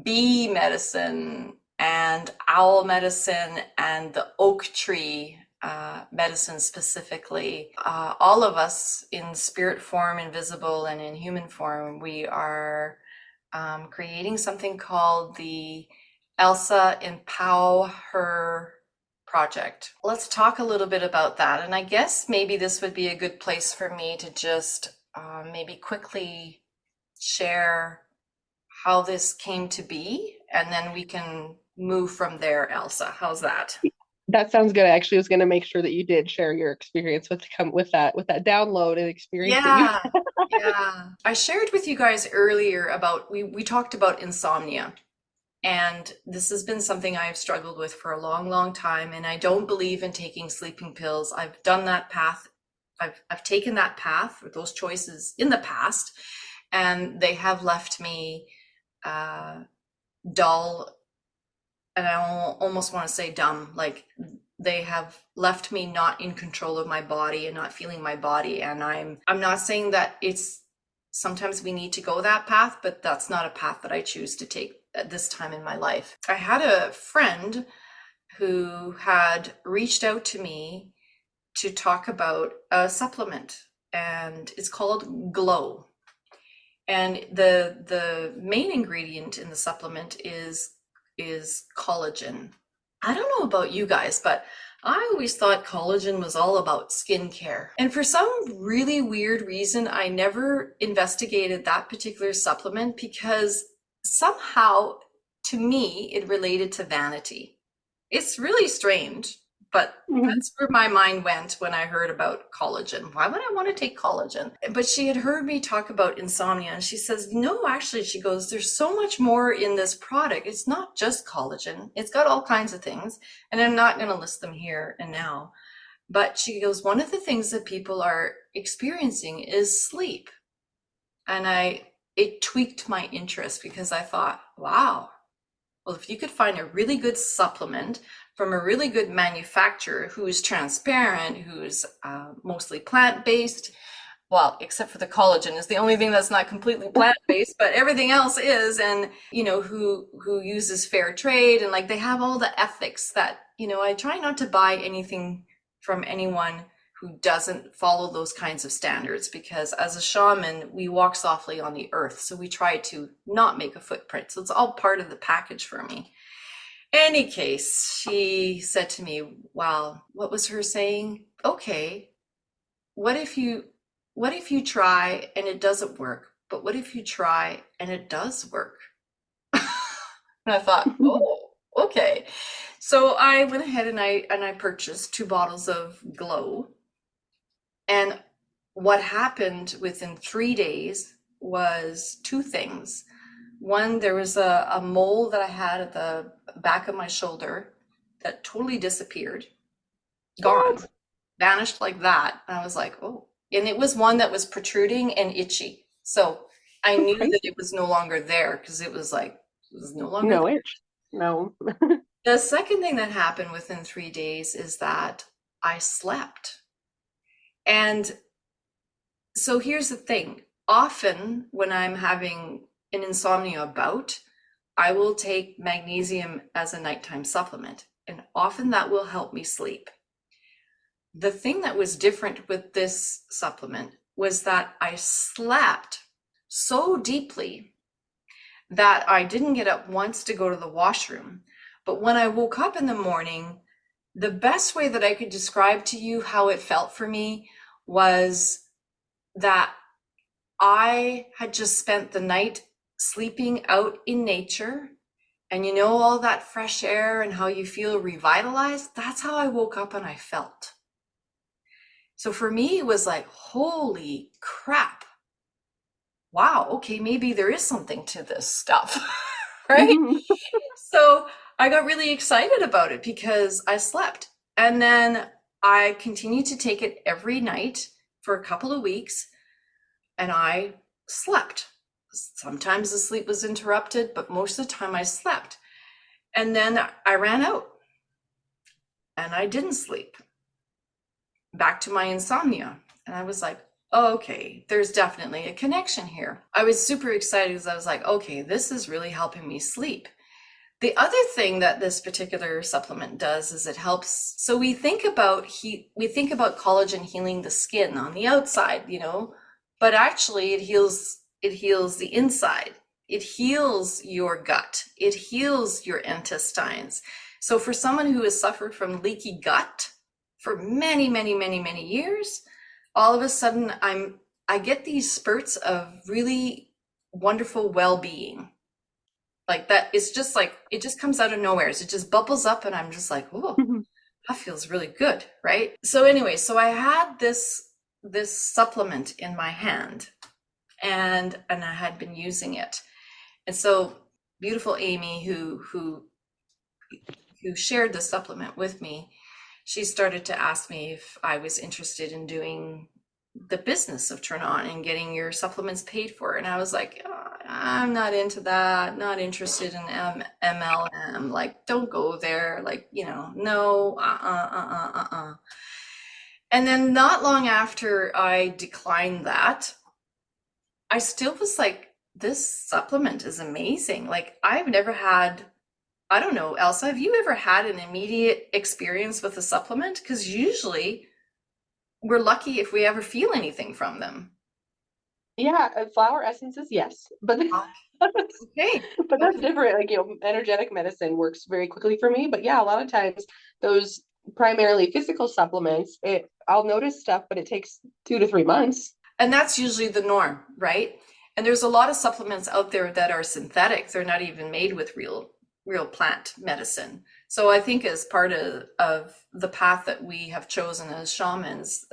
[SPEAKER 1] bee medicine, and owl medicine, and the oak tree medicine specifically. All of us in spirit form, invisible, and in human form, we are creating something called the Elsa Empower Her project. Let's talk a little bit about that. And I guess maybe this would be a good place for me to just maybe quickly share how this came to be, and then we can move from there, Elsa. How's that?
[SPEAKER 2] That sounds good. I actually was going to make sure that you did share your experience with that download and experience that you.
[SPEAKER 1] Yeah, yeah. I shared with you guys earlier about we talked about insomnia. And this has been something I've struggled with for a long, long time. And I don't believe in taking sleeping pills. I've done that path. I've taken that path or those choices in the past, and they have left me uh, dull, and I almost want to say dumb. Like they have left me not in control of my body and not feeling my body. And I'm not saying that it's sometimes we need to go that path, but that's not a path that I choose to take at this time in my life. I had a friend who had reached out to me to talk about a supplement, and it's called Glow. And the main ingredient in the supplement is collagen. I don't know about you guys, but I always thought collagen was all about skincare. And for some really weird reason, I never investigated that particular supplement because somehow to me it related to vanity. It's really strange, but that's where my mind went when I heard about collagen. Why would I want to take collagen? But she had heard me talk about insomnia, and she says, no, actually, she goes, there's so much more in this product. It's not just collagen, it's got all kinds of things. And I'm not going to list them here and now. But she goes, one of the things that people are experiencing is sleep. And it tweaked my interest because I thought, wow, well, if you could find a really good supplement from a really good manufacturer who's transparent, who's mostly plant-based, well, except for the collagen is the only thing that's not completely plant-based, but everything else is, and who uses fair trade, and like they have all the ethics that, I try not to buy anything from anyone who doesn't follow those kinds of standards, because as a shaman, we walk softly on the earth. So we try to not make a footprint. So it's all part of the package for me. Any case, she said to me, well, what was her saying? Okay, what if you try and it doesn't work? But what if you try and it does work? And I thought, oh, okay. So I went ahead and I purchased 2 bottles of Glow. And what happened within 3 days was two things. One, there was a mole that I had at the back of my shoulder that totally disappeared, gone,
[SPEAKER 2] What?
[SPEAKER 1] vanished like that. And I was like, oh. And it was one that was protruding and itchy. So I
[SPEAKER 2] So
[SPEAKER 1] knew that
[SPEAKER 2] crazy.
[SPEAKER 1] it was no longer there because it was like, it was no longer
[SPEAKER 2] No
[SPEAKER 1] there.
[SPEAKER 2] itch. No.
[SPEAKER 1] The second thing that happened within 3 days is that I slept. And so here's the thing. Often when I'm having an insomnia bout, I will take magnesium as a nighttime supplement, and often that will help me sleep. The thing that was different with this supplement was that I slept so deeply that I didn't get up once to go to the washroom. But when I woke up in the morning, the best way that I could describe to you how it felt for me was that I had just spent the night sleeping out in nature. And you know, all that fresh air and how you feel revitalized, that's how I woke up and I felt. So for me, it was like, holy crap. Wow, okay, maybe there is something to this stuff, right?
[SPEAKER 3] Mhm.
[SPEAKER 1] So I got really excited about it because I slept. And then I continued to take it every night for a couple of weeks and I slept. Sometimes the sleep was interrupted, but most of the time I slept. And then I ran out and I didn't sleep. Back to my insomnia. And I was like, oh, okay, there's definitely a connection here. I was super excited because I was like, okay, this is really helping me sleep. The other thing that this particular supplement does is it helps. So we think about collagen healing the skin on the outside, you know, but actually it heals the inside. It heals your gut. It heals your intestines. So for someone who has suffered from leaky gut for many, many, many, many years, all of a sudden I get these spurts of really wonderful well-being like that. It's just like it just comes out of nowhere. So it just bubbles up and I'm just like, oh, that feels really good, right? So anyway, so I had this supplement in my hand and I had been using it. And so beautiful Amy who shared the supplement with me, she started to ask me if I was interested in doing the business of Turn On and getting your supplements paid for. And I was like, oh, I'm not into that, not interested in MLM. Like, don't go there. Like, you know, no, And then not long after I declined that, I still was like, this supplement is amazing. Like, I've never had, I don't know, Elsa, have you ever had an immediate experience with a supplement? Because usually we're lucky if we ever feel anything from them.
[SPEAKER 3] Yeah, flower essences, yes, but
[SPEAKER 1] Okay.
[SPEAKER 3] but that's
[SPEAKER 1] Okay.
[SPEAKER 3] different. Like, energetic medicine works very quickly for me. But yeah, a lot of times those primarily physical supplements, I'll notice stuff, but it takes 2 to 3 months.
[SPEAKER 1] And that's usually the norm, right? And there's a lot of supplements out there that are synthetic. They're not even made with real plant medicine. So I think as part of the path that we have chosen as shamans,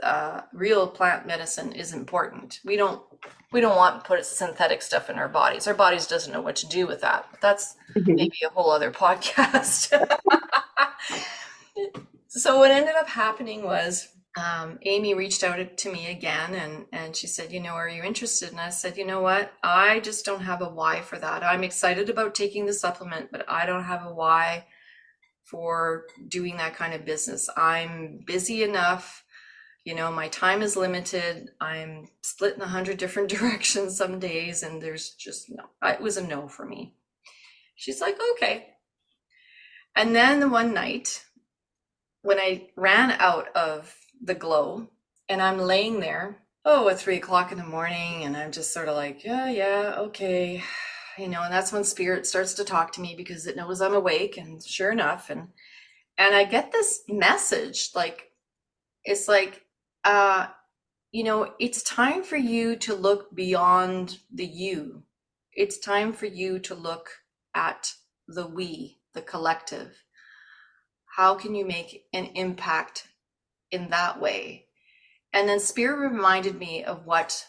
[SPEAKER 1] real plant medicine is important. We don't want to put synthetic stuff in our bodies. Our bodies doesn't know what to do with that. But that's
[SPEAKER 3] Mhm.
[SPEAKER 1] maybe a whole other podcast. So what ended up happening was Amy reached out to me again and she said, you know, are you interested? And I said, you know what? I just don't have a why for that. I'm excited about taking the supplement, but I don't have a why for doing that kind of business. I'm busy enough. You know, my time is limited. I'm split in 100 different directions some days, and there's just no, it was a no for me. She's like, okay. And then one night, when I ran out of the glow and I'm laying there, oh, at 3 o'clock in the morning, and I'm just sort of like, yeah, yeah, okay. You know, and that's when spirit starts to talk to me because it knows I'm awake, and sure enough, and I get this message, like it's like, uh, you know, it's time for you to look beyond the you. It's time for you to look at the we, the collective. How can you make an impact in that way? And then Spirit reminded me of what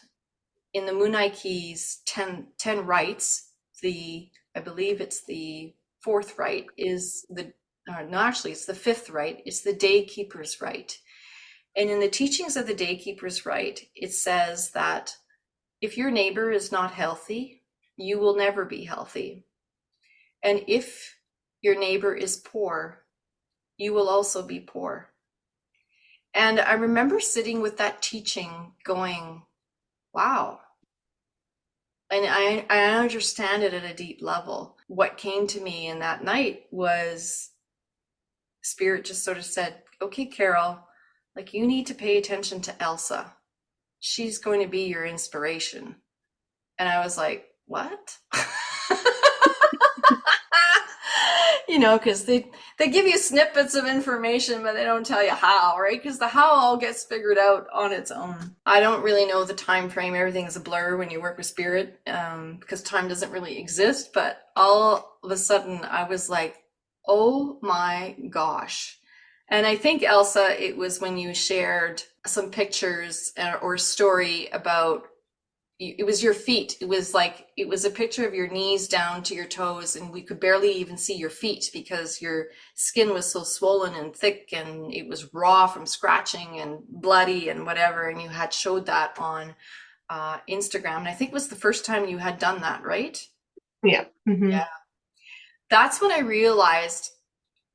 [SPEAKER 1] in the Moonai Keys 10 rights, I believe it's the fourth right is no, actually it's the fifth right. It's the day keeper's right. And in the teachings of the day keeper's right, it says that if your neighbor is not healthy, you will never be healthy. And if your neighbor is poor, you will also be poor. And I remember sitting with that teaching going, wow. And I understand it at a deep level. What came to me in that night was Spirit just sort of said, okay, Carol, like you need to pay attention to Elsa. She's going to be your inspiration. And I was like, what? because they give you snippets of information, but they don't tell you how, right? Because the how all gets figured out on its own. I don't really know the time frame. Everything's a blur when you work with spirit, because time doesn't really exist. But all of a sudden, I was like, oh my gosh. And I think, Elsa, it was when you shared some pictures or story about it was your feet. It was like, it was a picture of your knees down to your toes, and we could barely even see your feet because your skin was so swollen and thick, and it was raw from scratching and bloody and whatever. And you had showed that on Instagram. And I think it was the first time you had done that, right?
[SPEAKER 2] Yeah. Mm-hmm.
[SPEAKER 1] Yeah. That's when I realized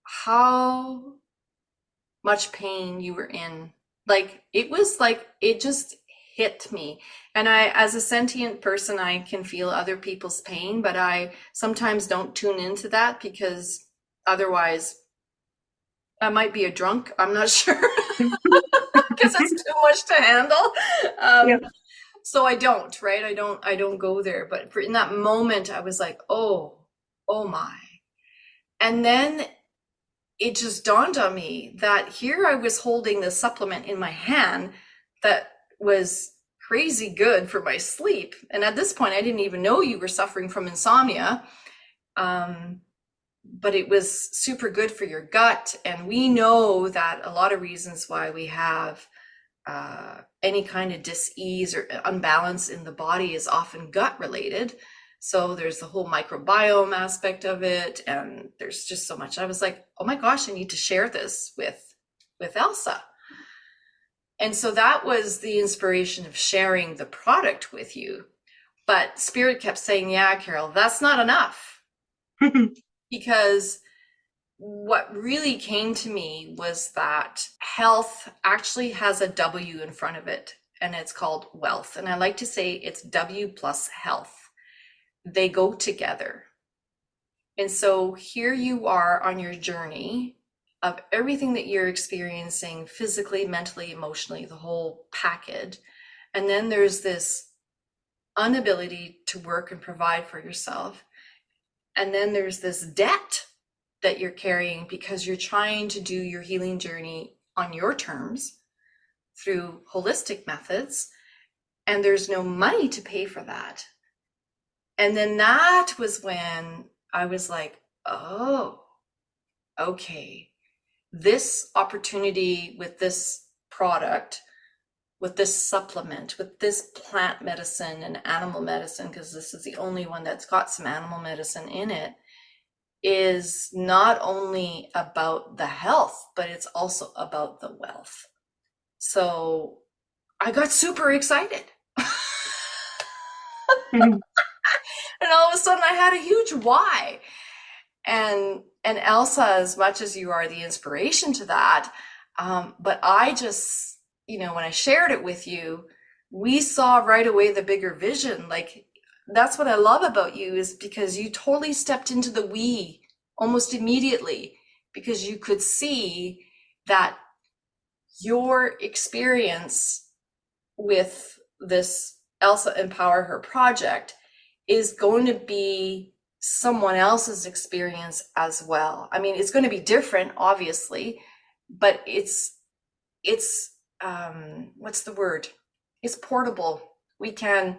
[SPEAKER 1] how much pain you were in. Like, it was like, it just hit me. And as a sentient person, I can feel other people's pain, but I sometimes don't tune into that because otherwise I might be a drunk. I'm not sure because it's too much to handle.
[SPEAKER 2] Yep.
[SPEAKER 1] So I don't, right? I don't go there. But in that moment, I was like, oh my. And then it just dawned on me that here I was holding this supplement in my hand that was crazy good for my sleep. And at this point, I didn't even know you were suffering from insomnia. But it was super good for your gut. And we know that a lot of reasons why we have any kind of dis-ease or unbalance in the body is often gut related. So there's the whole microbiome aspect of it, and there's just so much. I was like, oh my gosh, I need to share this with Elsa. And so that was the inspiration of sharing the product with you. But Spirit kept saying, yeah, Carol, that's not enough. Because what really came to me was that health actually has a W in front of it, and it's called wealth. And I like to say it's W plus health. They go together. And so here you are on your journey of everything that you're experiencing physically, mentally, emotionally, the whole package. And then there's this inability to work and provide for yourself. And then there's this debt that you're carrying because you're trying to do your healing journey on your terms through holistic methods, and there's no money to pay for that. And then that was when I was like, oh, okay, this opportunity with this product, with this supplement, with this plant medicine and animal medicine, because this is the only one that's got some animal medicine in it, is not only about the health, but it's also about the wealth. So I got super excited. And all of a sudden I had a huge why. And Elsa, as much as you are the inspiration to that, but I just, when I shared it with you, we saw right away the bigger vision. Like, that's what I love about you, is because you totally stepped into the we almost immediately, because you could see that your experience with this Elsa Empower Her project is going to be someone else's experience as well. I mean, it's going to be different, obviously, but it's what's the word? It's portable. We can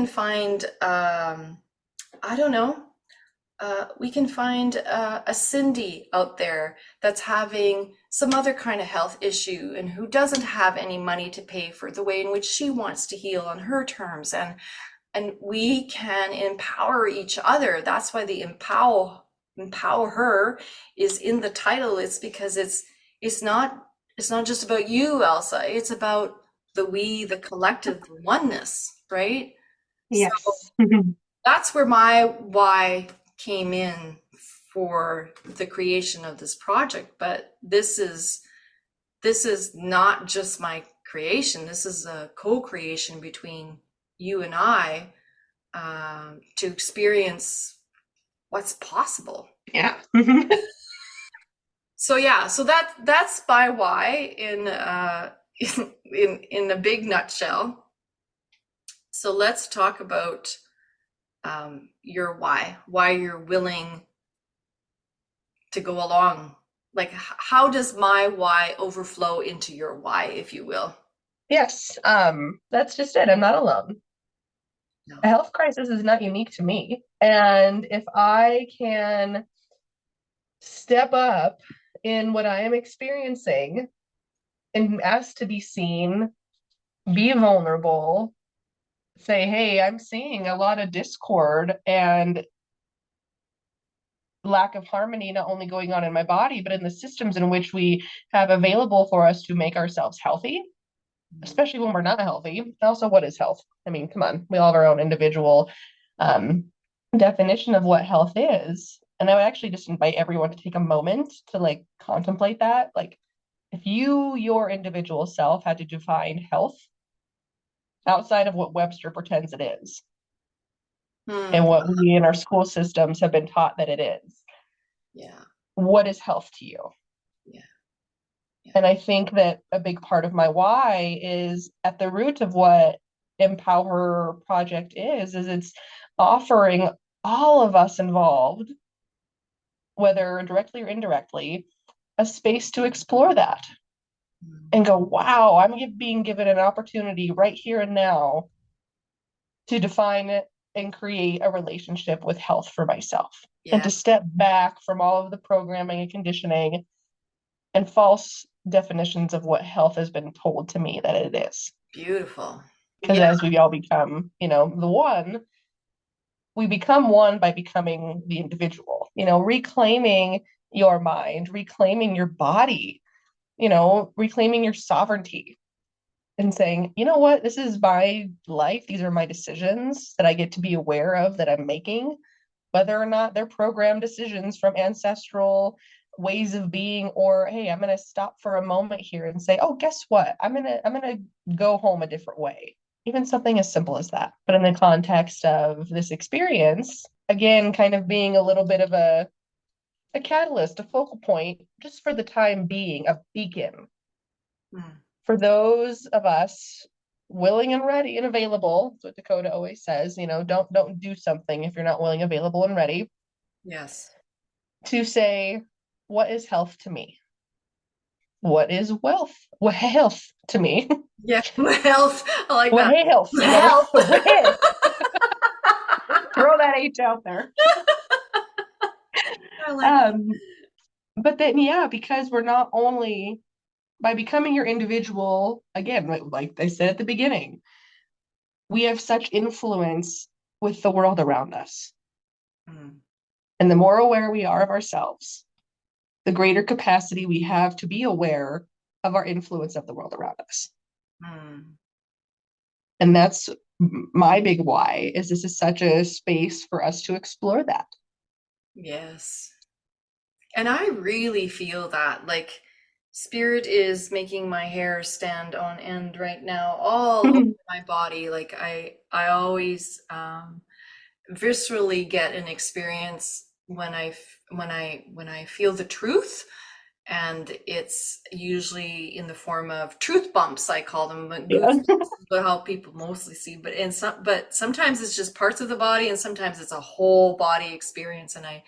[SPEAKER 1] find I don't know. We can find a Cindy out there that's having some other kind of health issue and who doesn't have any money to pay for the way in which she wants to heal on her terms, and we can empower each other. That's why the empower her is in the title. It's because it's not just about you, Elsa. It's about the we, the collective, the oneness, right?
[SPEAKER 2] Yes.
[SPEAKER 1] So that's where my why came in for the creation of this project. But this is not just my creation. This is a co-creation between you and I, to experience what's possible.
[SPEAKER 2] Yeah.
[SPEAKER 1] So that's my why in a big nutshell. So let's talk about your why you're willing to go along? Like, how does my why overflow into your why, if you will?
[SPEAKER 2] Yes, that's just it. I'm not alone.
[SPEAKER 1] No.
[SPEAKER 2] A health crisis is not unique to me. And if I can step up in what I am experiencing and ask to be seen, be vulnerable, say, hey, I'm seeing a lot of discord and lack of harmony, not only going on in my body, but in the systems in which we have available for us to make ourselves healthy, especially when we're not healthy. Also, what is health? I mean, come on, we all have our own individual um, definition of what health is. And I would actually just invite everyone to take a moment to like contemplate that. Like, if you, your individual self, had to define health outside of what Webster pretends it is and what we in our school systems have been taught that it is,
[SPEAKER 1] Yeah.
[SPEAKER 2] what is health to you?
[SPEAKER 1] Yeah. Yeah.
[SPEAKER 2] And I think that a big part of my why is at the root of what Empower Project is it's offering all of us involved, whether directly or indirectly, a space to explore that and go, wow, I'm being given an opportunity right here and now to define it and create a relationship with health for myself and
[SPEAKER 1] Yeah.
[SPEAKER 2] to step back from all of the programming and conditioning and false definitions of what health has been told to me that it is.
[SPEAKER 1] Beautiful.
[SPEAKER 2] Because
[SPEAKER 1] Yeah.
[SPEAKER 2] as we all become, the one, we become one by becoming the individual, reclaiming your mind, reclaiming your body, reclaiming your sovereignty and saying, you know what, this is my life. These are my decisions that I get to be aware of that I'm making, whether or not they're programmed decisions from ancestral ways of being, or hey, I'm going to stop for a moment here and say, oh, guess what, I'm going to go home a different way. Even something as simple as that, but in the context of this experience, again, kind of being a little bit of a catalyst, a focal point, just for the time being, a beacon for those of us willing and ready and available. That's what Dakota always says, don't do something if you're not willing, available, and ready.
[SPEAKER 1] Yes.
[SPEAKER 2] To say, what is health to me? What is wealth? What health to me?
[SPEAKER 1] Yeah. Health. I like
[SPEAKER 2] What
[SPEAKER 1] that.
[SPEAKER 2] health?
[SPEAKER 1] Health.
[SPEAKER 2] What health? Throw that H out there.
[SPEAKER 1] I like that.
[SPEAKER 2] But then, yeah, because we're not only by becoming your individual, again, like I said at the beginning, we have such influence with the world around us. And the more aware we are of ourselves, the greater capacity we have to be aware of our influence of the world around us. And that's my big why, is this is such a space for us to explore that.
[SPEAKER 1] Yes. And I really feel that, like, spirit is making my hair stand on end right now, all over my body. Like, I always viscerally get an experience when I feel the truth, and it's usually in the form of truth bumps, I call them, but
[SPEAKER 2] Yeah.
[SPEAKER 1] but how people mostly see. But sometimes it's just parts of the body, and sometimes it's a whole body experience, and I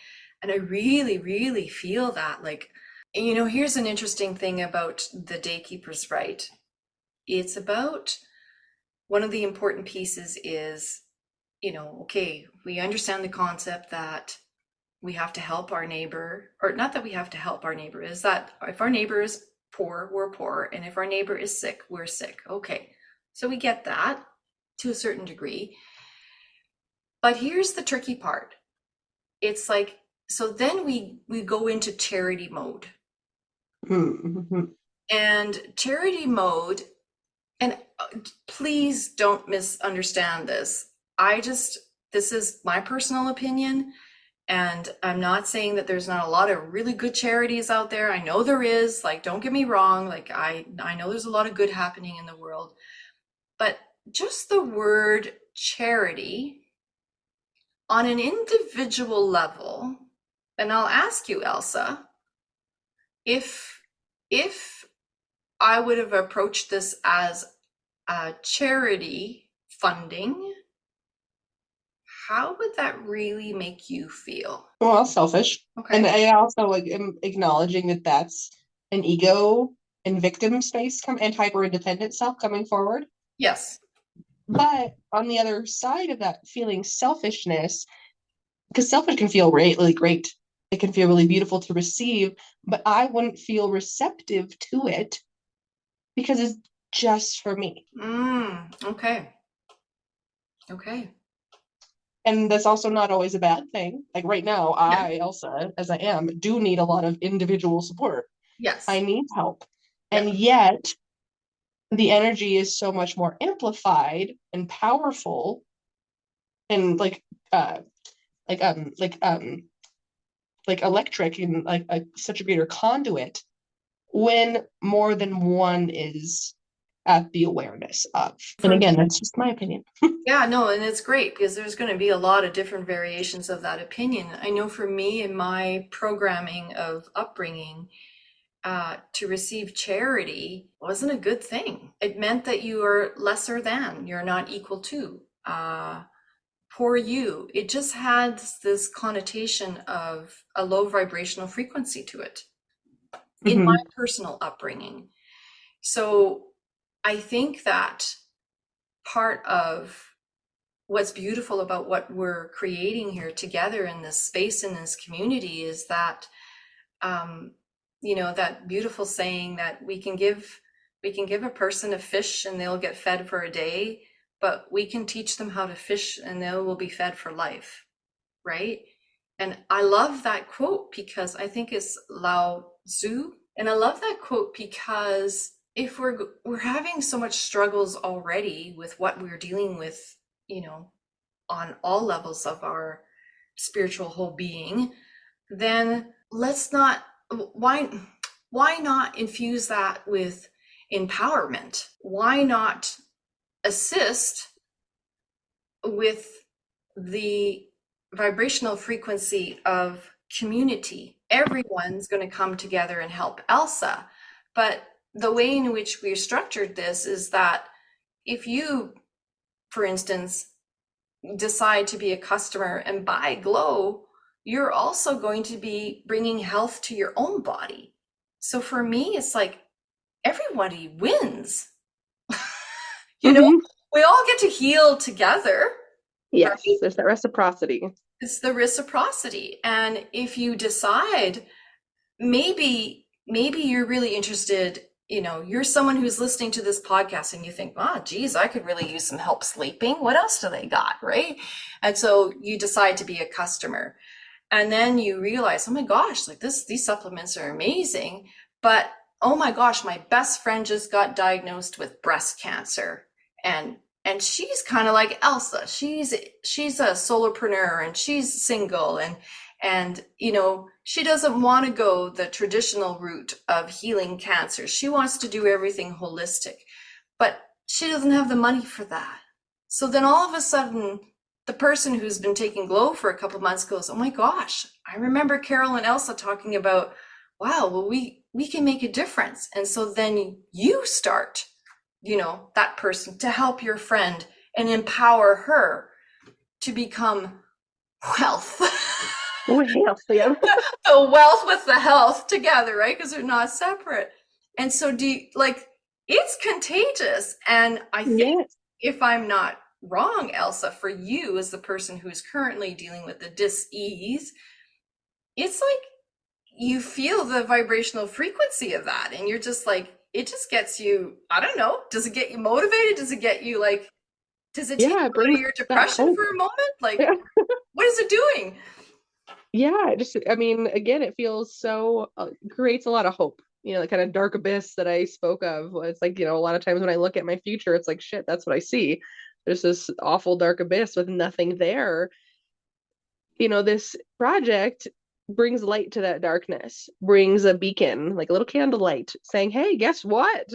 [SPEAKER 1] really, really feel that. Like, here's an interesting thing about the Daykeeper's Right. It's about, one of the important pieces is, okay, we understand the concept that we have to help our neighbor, or not that we have to help our neighbor, is that if our neighbor is poor, we're poor, and if our neighbor is sick, we're sick. Okay, so we get that to a certain degree. But here's the tricky part. It's like, so then we go into charity mode. And charity mode, and please don't misunderstand this. This is my personal opinion. And I'm not saying that there's not a lot of really good charities out there. I know there is, like, don't get me wrong. Like, I know there's a lot of good happening in the world, but just the word charity on an individual level, and I'll ask you, Elsa, if I would have approached this as a charity funding, how would that really make you feel?
[SPEAKER 3] Well, selfish. And
[SPEAKER 1] Okay.
[SPEAKER 3] I also like am acknowledging that that's an ego and victim space and hyper independent self coming forward.
[SPEAKER 1] Yes.
[SPEAKER 3] But on the other side of that feeling selfishness, because selfish can feel really great. It can feel really beautiful to receive, but I wouldn't feel receptive to it because it's just for me.
[SPEAKER 1] Okay. Okay.
[SPEAKER 3] And that's also not always a bad thing. Like right now,
[SPEAKER 1] Yeah.
[SPEAKER 3] Elsa, as I am, do need a lot of individual support. I
[SPEAKER 1] Yes.
[SPEAKER 3] need help.
[SPEAKER 1] Yeah.
[SPEAKER 3] And yet the energy is so much more amplified and powerful and uh like um like um like electric and like such a greater conduit when more than one is at the awareness of. And
[SPEAKER 1] For
[SPEAKER 3] again, that's just my opinion.
[SPEAKER 1] Yeah, no, and it's great because there's going to be a lot of different variations of that opinion. I know for me in my programming of upbringing, to receive charity wasn't a good thing. It meant that you are lesser than, you're not equal to. Poor you. It just had this connotation of a low vibrational frequency to it in my
[SPEAKER 3] Mm-hmm.
[SPEAKER 1] personal upbringing. So I think that part of what's beautiful about what we're creating here together in this space, in this community, is that um, that beautiful saying that we can give a person a fish and they'll get fed for a day, but we can teach them how to fish and they will be fed for life, right? And I love that quote because I think it's Lao Tzu, and I love that quote because if we're having so much struggles already with what we're dealing with, you know, on all levels of our spiritual whole being, then let's not why why not infuse that with empowerment? Why not assist with the vibrational frequency of community? Everyone's going to come together and help Elsa. But the way in which we're structured this is that if you, for instance, decide to be a customer and buy Glow, you're also going to be bringing health to your own body. So for me, it's like everybody wins. You know,
[SPEAKER 3] Mm-hmm.
[SPEAKER 1] we all get to heal together,
[SPEAKER 3] Yes,
[SPEAKER 1] right?
[SPEAKER 3] there's that reciprocity.
[SPEAKER 1] It's the reciprocity. And if you decide maybe you're really interested, you're someone who's listening to this podcast and you think, oh geez, I could really use some help sleeping. What else do they got, right? And so you decide to be a customer, and then you realize, oh my gosh, like these supplements are amazing, but oh my gosh, my best friend just got diagnosed with breast cancer, and she's kind of like Elsa. She's a solopreneur and she's single, and she doesn't want to go the traditional route of healing cancer. She wants to do everything holistic, but she doesn't have the money for that. So then all of a sudden, the person who's been taking Glow for a couple months goes, oh my gosh, I remember Carol and Elsa talking about, wow, well, we can make a difference. And so then you start, that person to help your friend and empower her to become wealth.
[SPEAKER 3] Well, yeah.
[SPEAKER 1] The wealth with the health together, right? Because they're not separate. And so it's contagious. And I think,
[SPEAKER 3] Yes.
[SPEAKER 1] if I'm not wrong, Elsa, for you as the person who's currently dealing with the dis-ease, it's like you feel the vibrational frequency of that. And you're just like, it just gets you, I don't know, does it get you motivated? Does it get you like, does it take
[SPEAKER 3] Yeah,
[SPEAKER 1] you
[SPEAKER 3] it
[SPEAKER 1] out of
[SPEAKER 3] brings
[SPEAKER 1] your
[SPEAKER 3] that
[SPEAKER 1] depression
[SPEAKER 3] hope.
[SPEAKER 1] for a moment? Like,
[SPEAKER 3] Yeah.
[SPEAKER 1] what is it doing?
[SPEAKER 3] Yeah, I mean, again, it feels so, creates a lot of hope. The kind of dark abyss that I spoke of. It's like, a lot of times when I look at my future, it's like, shit, that's what I see. There's this awful dark abyss with nothing there. This project brings light to that darkness, brings a beacon, like a little candlelight, saying, hey, guess what?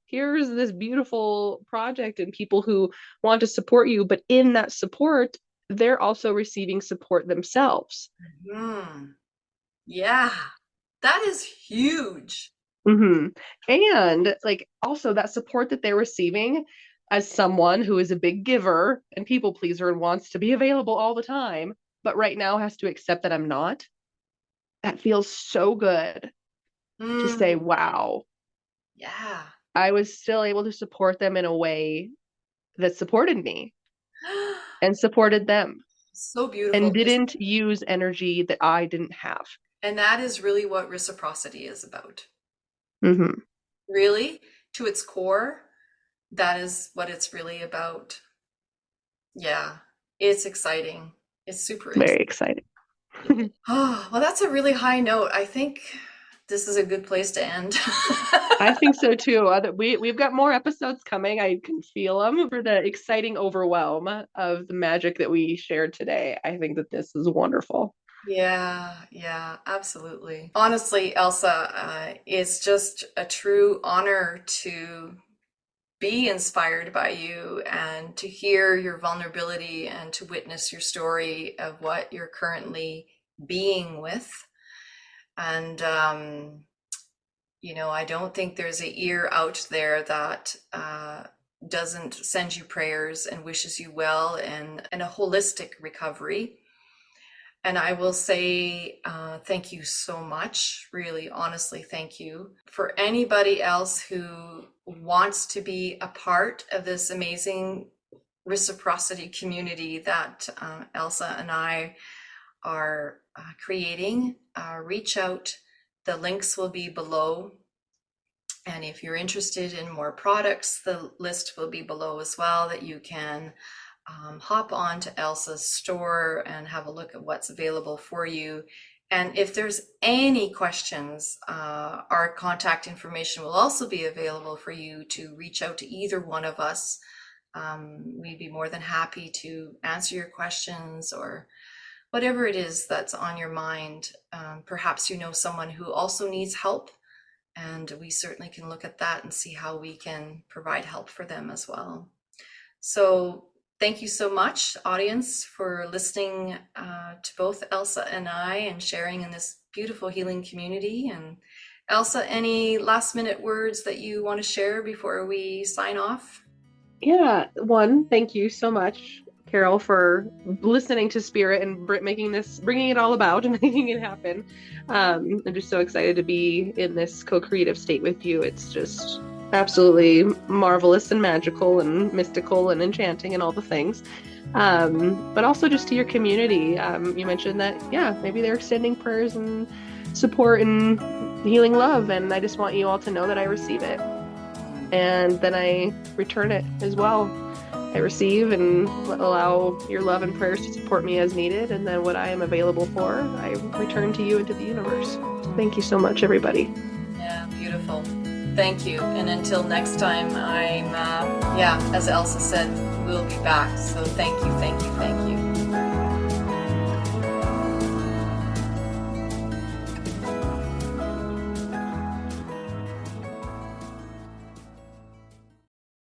[SPEAKER 3] Here's this beautiful project and people who want to support you. But in that support, they're also receiving support themselves.
[SPEAKER 1] Yeah, that is huge.
[SPEAKER 3] And like also that support that they're receiving, as someone who is a big giver and people pleaser and wants to be available all the time, but right now has to accept that I'm not, that feels so good to say,
[SPEAKER 1] Mm,
[SPEAKER 3] wow,
[SPEAKER 1] yeah.
[SPEAKER 3] I was still able to support them in a way that supported me and supported them
[SPEAKER 1] So
[SPEAKER 3] and
[SPEAKER 1] beautiful.
[SPEAKER 3] didn't use energy that I didn't have.
[SPEAKER 1] And that is really what reciprocity is about.
[SPEAKER 3] Mm-hmm.
[SPEAKER 1] Really, to its core, that is what it's really about. Yeah, it's exciting. It's super exciting.
[SPEAKER 3] Very excited.
[SPEAKER 1] Oh, well, that's a really high note. I think this is a good place to end.
[SPEAKER 3] I think so too. We've got more episodes coming. I can feel them for the exciting overwhelm of the magic that we shared today. I think that this is wonderful.
[SPEAKER 1] Yeah, yeah, absolutely. Honestly, Elsa, it's just a true honor to be inspired by you and to hear your vulnerability and to witness your story of what you're currently being with. And, I don't think there's a ear out there that doesn't send you prayers and wishes you well and a holistic recovery. And I will say thank you so much, really, honestly, thank you. For anybody else who wants to be a part of this amazing reciprocity community that Elsa and I are creating, reach out. The links will be below. And if you're interested in more products, the list will be below as well that you can hop on to Elsa's store and have a look at what's available for you. And if there's any questions, our contact information will also be available for you to reach out to either one of us. We'd be more than happy to answer your questions or whatever it is that's on your mind. Perhaps you know someone who also needs help, and we certainly can look at that and see how we can provide help for them as well. So thank you so much, audience, for listening to both Elsa and I and sharing in this beautiful healing community. And Elsa, any last minute words that you want to share before we sign off?
[SPEAKER 3] Yeah, thank you so much, Carol, for listening to Spirit and bringing it all about and making it happen. I'm just so excited to be in this co-creative state with you. It's just absolutely marvelous and magical and mystical and enchanting and all the things. But also just to your community. You mentioned that, yeah, maybe they're extending prayers and support and healing love, and I just want you all to know that I receive it. And then I return it as well. I receive and allow your love and prayers to support me as needed. And then what I am available for, I return to you into the universe. Thank you so much, everybody.
[SPEAKER 1] Yeah, beautiful. Thank you. And until next time, as Elsa said, we'll be back. So thank you, thank you, thank you.